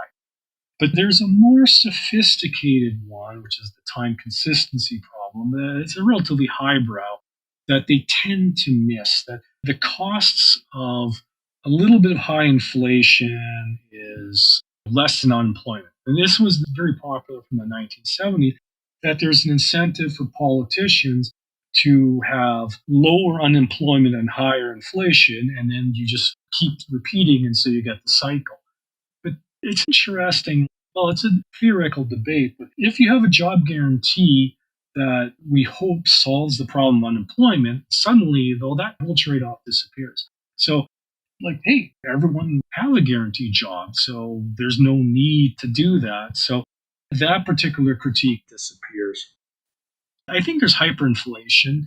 But there's a more sophisticated one, which is the time consistency problem. It's a relatively highbrow that they tend to miss, that the costs of a little bit of high inflation is less than unemployment. And this was very popular from the 1970s, that there's an incentive for politicians to have lower unemployment and higher inflation, and then you just keep repeating, and so you get the cycle. But it's interesting. Well, it's a theoretical debate, but if you have a job guarantee that we hope solves the problem of unemployment, suddenly, though, that whole trade-off disappears. So, like, hey, everyone have a guaranteed job, so there's no need to do that. So that particular critique disappears. I think there's hyperinflation.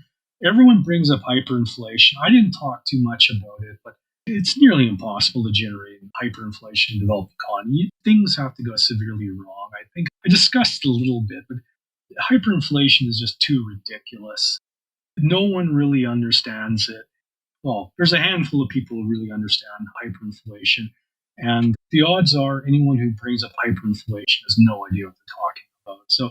Everyone brings up hyperinflation. I didn't talk too much about it, but it's nearly impossible to generate hyperinflation in a developed economy. Things have to go severely wrong. I think I discussed it a little bit, but hyperinflation is just too ridiculous. No one really understands it. Well, there's a handful of people who really understand hyperinflation. And the odds are anyone who brings up hyperinflation has no idea what they're talking about. So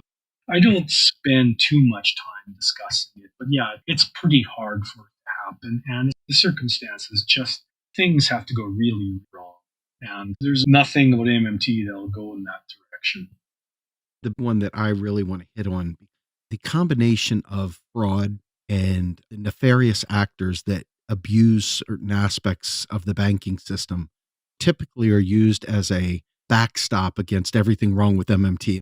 I don't spend too much time discussing it. But yeah, it's pretty hard for it to happen. And the circumstances, just things have to go really wrong. And there's nothing about MMT that'll go in that direction. The one that I really want to hit on, the combination of fraud and the nefarious actors that abuse certain aspects of the banking system typically are used as a backstop against everything wrong with MMT.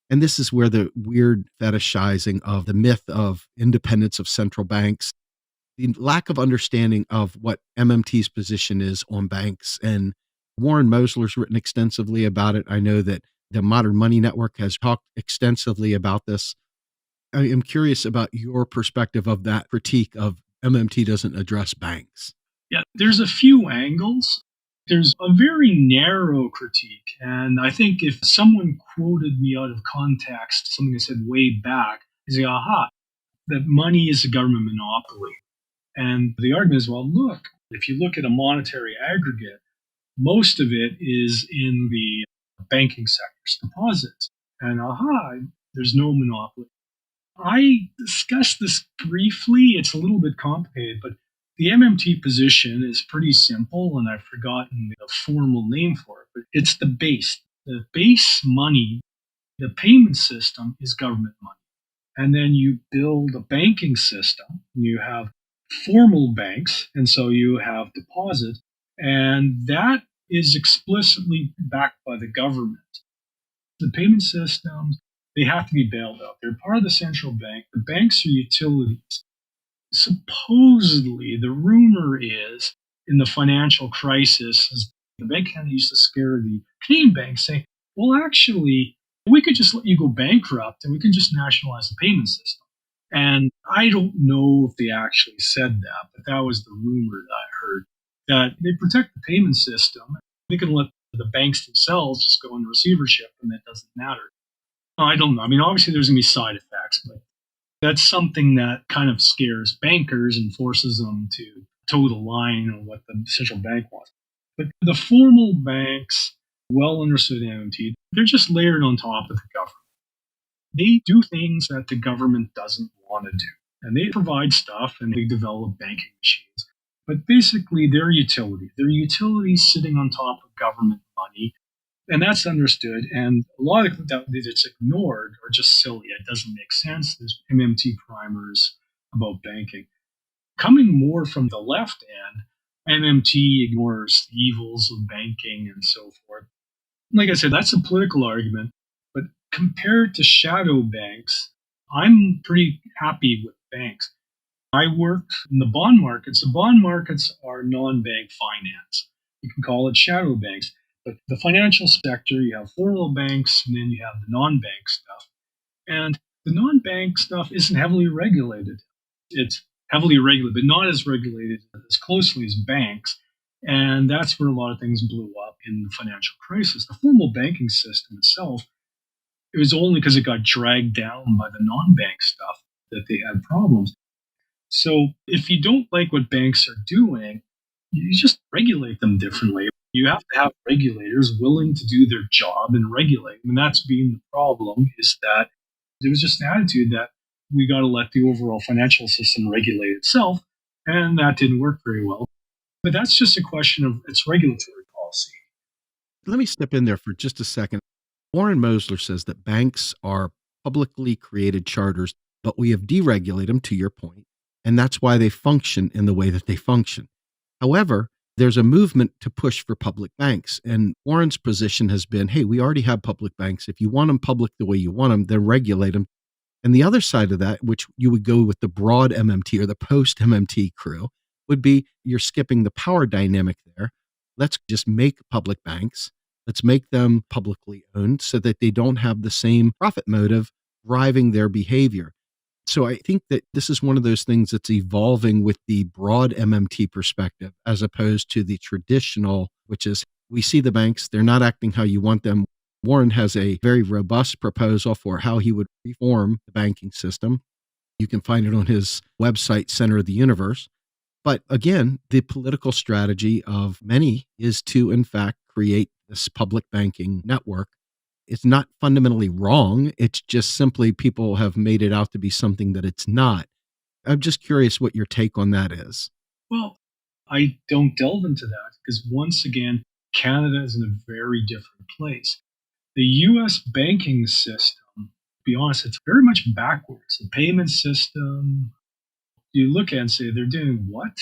And this is where the weird fetishizing of the myth of independence of central banks, the lack of understanding of what MMT's position is on banks. And Warren Mosler's written extensively about it. I know that the Modern Money Network has talked extensively about this. I am curious about your perspective of that critique of MMT doesn't address banks. Yeah, there's a few angles. There's a very narrow critique. And I think if someone quoted me out of context, something I said way back, they say, aha, that money is a government monopoly. And the argument is, well, look, if you look at a monetary aggregate, most of it is in the banking sector's deposits. And aha, there's no monopoly. I discussed this briefly. It's a little bit complicated, but the MMT position is pretty simple, and I've forgotten the formal name for it, but it's the base. The base money, the payment system is government money. And then you build a banking system. You have formal banks, and so you have deposits, and that is explicitly backed by the government. The payment systems, they have to be bailed out. They're part of the central bank. The banks are utilities. supposedly, the rumor is in the financial crisis, the Bank of Canada used to scare the Canadian banks, saying, well, actually, we could just let you go bankrupt and we can just nationalize the payment system. And I don't know if they actually said that, but that was the rumor that I heard, that they protect the payment system. They can let the banks themselves just go into receivership and that doesn't matter. I don't know. I mean, obviously there's going to be side effects, but that's something that kind of scares bankers and forces them to toe the line on what the central bank wants. But the formal banks, well understood MMT, they're just layered on top of the government. They do things that the government doesn't want to do. And they provide stuff and they develop banking machines. But basically, they're utilities. They're utilities sitting on top of government money. And that's understood. And a lot of that that's ignored or just silly. It doesn't make sense. There's MMT primers about banking. Coming more from the left end, MMT ignores the evils of banking and so forth. Like I said, that's a political argument. But compared to shadow banks, I'm pretty happy with banks. I worked in the bond markets. The bond markets are non-bank finance. You can call it shadow banks. But the financial sector, you have formal banks, and then you have the non-bank stuff. And the non-bank stuff isn't heavily regulated. It's heavily regulated, but not as regulated as closely as banks. And that's where a lot of things blew up in the financial crisis. The formal banking system itself, it was only because it got dragged down by the non-bank stuff that they had problems. So if you don't like what banks are doing, you just regulate them differently. You have to have regulators willing to do their job and regulate. And that's been the problem, is that there was just an attitude that we got to let the overall financial system regulate itself. And that didn't work very well. But that's just a question of its regulatory policy. Let me step in there for just a second. Warren Mosler says that banks are publicly created charters, but we have deregulated them, to your point, and that's why they function in the way that they function. However, there's a movement to push for public banks, and Warren's position has been, hey, we already have public banks. If you want them public the way you want them, then regulate them. And the other side of that, which you would go with the broad MMT or the post-MMT crew, would be you're skipping the power dynamic there. Let's just make public banks. Let's make them publicly owned so that they don't have the same profit motive driving their behavior. So I think that this is one of those things that's evolving with the broad MMT perspective, as opposed to the traditional, which is we see the banks, they're not acting how you want them. Warren has a very robust proposal for how he would reform the banking system. You can find it on his website, Center of the Universe. But again, the political strategy of many is to, in fact, create this public banking network. It's not fundamentally wrong. It's just simply people have made it out to be something that it's not. I'm just curious what your take on that is. Well, I don't delve into that because once again, Canada is in a very different place. The US banking system, to be honest, it's very much backwards. The payment system, you look at and say, they're doing what?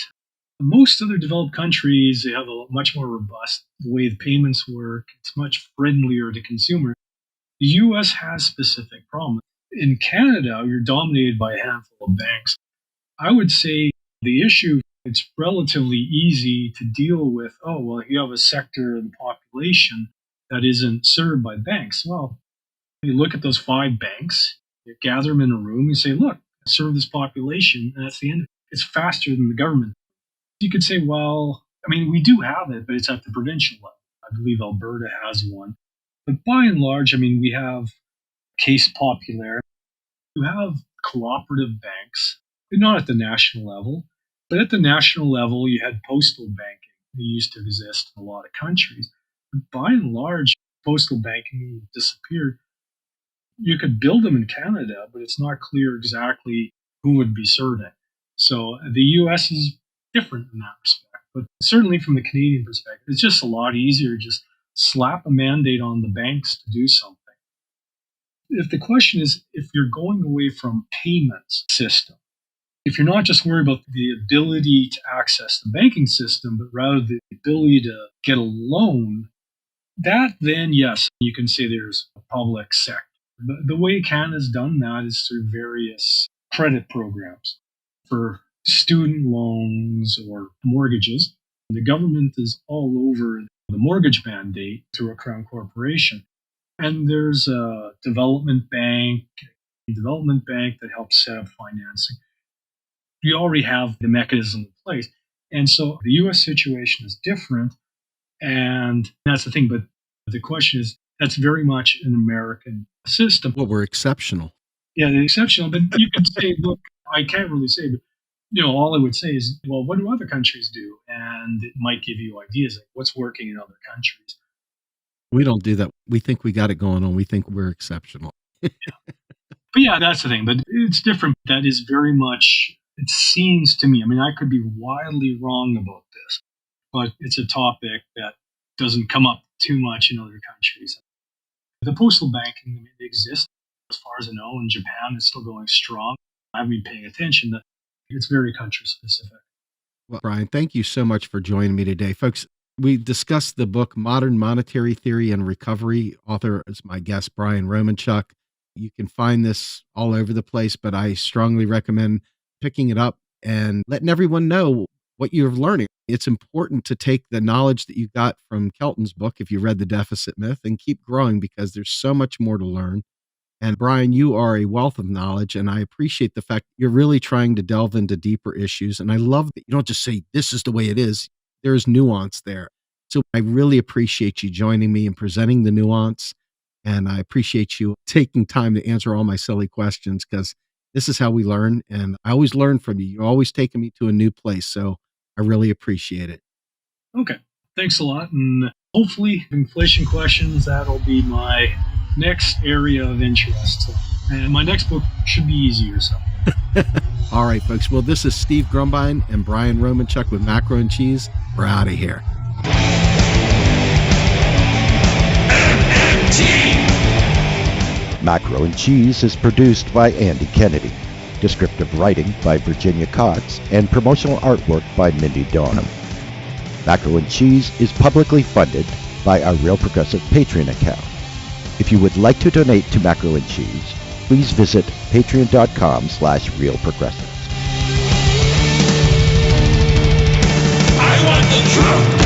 Most other developed countries, they have a much more robust way the payments work. It's much friendlier to consumers. The US has specific problems. In Canada, you're dominated by a handful of banks. I would say the issue, it's relatively easy to deal with. Oh, well, you have a sector of the population that isn't served by banks. Well, you look at those 5 banks, you gather them in a room, you say, look, serve this population, and that's the end. It's faster than the government. You could say, well, I mean, we do have it, but it's at the provincial level. I believe Alberta has one. But by and large, I mean, we have Case Populaire. You have cooperative banks, but not at the national level. But at the national level, you had postal banking. It used to exist in a lot of countries. But by and large, postal banking disappeared. You could build them in Canada, but it's not clear exactly who would be serving. So the US is different in that respect. But certainly from the Canadian perspective, it's just a lot easier to just slap a mandate on the banks to do something. If the question is, if you're going away from payments system, if you're not just worried about the ability to access the banking system, but rather the ability to get a loan, that then, yes, you can say there's a public sector. The way Canada's done that is through various credit programs for student loans or mortgages. The government is all over the mortgage mandate through a crown corporation. And there's a development bank that helps set up financing. You already have the mechanism in place. And so the US situation is different. And that's the thing. But the question is, that's very much an American system. Well, we're exceptional. Yeah, they're exceptional. But you can say, look, I can't really say, but all I would say is, well, what do other countries do? And it might give you ideas like what's working in other countries. We don't do that. We think we got it going on. We think we're exceptional. Yeah. But yeah, that's the thing. But it's different. That is very much, it seems to me, I mean, I could be wildly wrong about this, but it's a topic that doesn't come up too much in other countries. The postal banking exists, as far as I know, in Japan. It's still going strong. I haven't been paying attention. It's very country specific. Well, Brian, thank you so much for joining me today. Folks, we discussed the book Modern Monetary Theory and Recovery. Author is my guest, Brian Romanchuk. You can find this all over the place, but I strongly recommend picking it up and letting everyone know what you're learning. It's important to take the knowledge that you got from Kelton's book, if you read The Deficit Myth, and keep growing because there's so much more to learn. And Brian, you are a wealth of knowledge, and I appreciate the fact you're really trying to delve into deeper issues. And I love that you don't just say, this is the way it is. There's nuance there. So I really appreciate you joining me and presenting the nuance. And I appreciate you taking time to answer all my silly questions, because this is how we learn. And I always learn from you. You're always taking me to a new place. So I really appreciate it. Okay. Thanks a lot. And hopefully inflation questions, that'll be my next area of interest. And my next book should be easier. So. All right, folks. Well, this is Steve Grumbine and Brian Romanchuk with Macro and Cheese. We're out of here. Macro and Cheese is produced by Andy Kennedy. Descriptive writing by Virginia Cox and promotional artwork by Mindy Donham. Macro and Cheese is publicly funded by our Real Progressive Patreon account. If you would like to donate to Macro and Cheese, please visit patreon.com/realprogressives. I want the truth.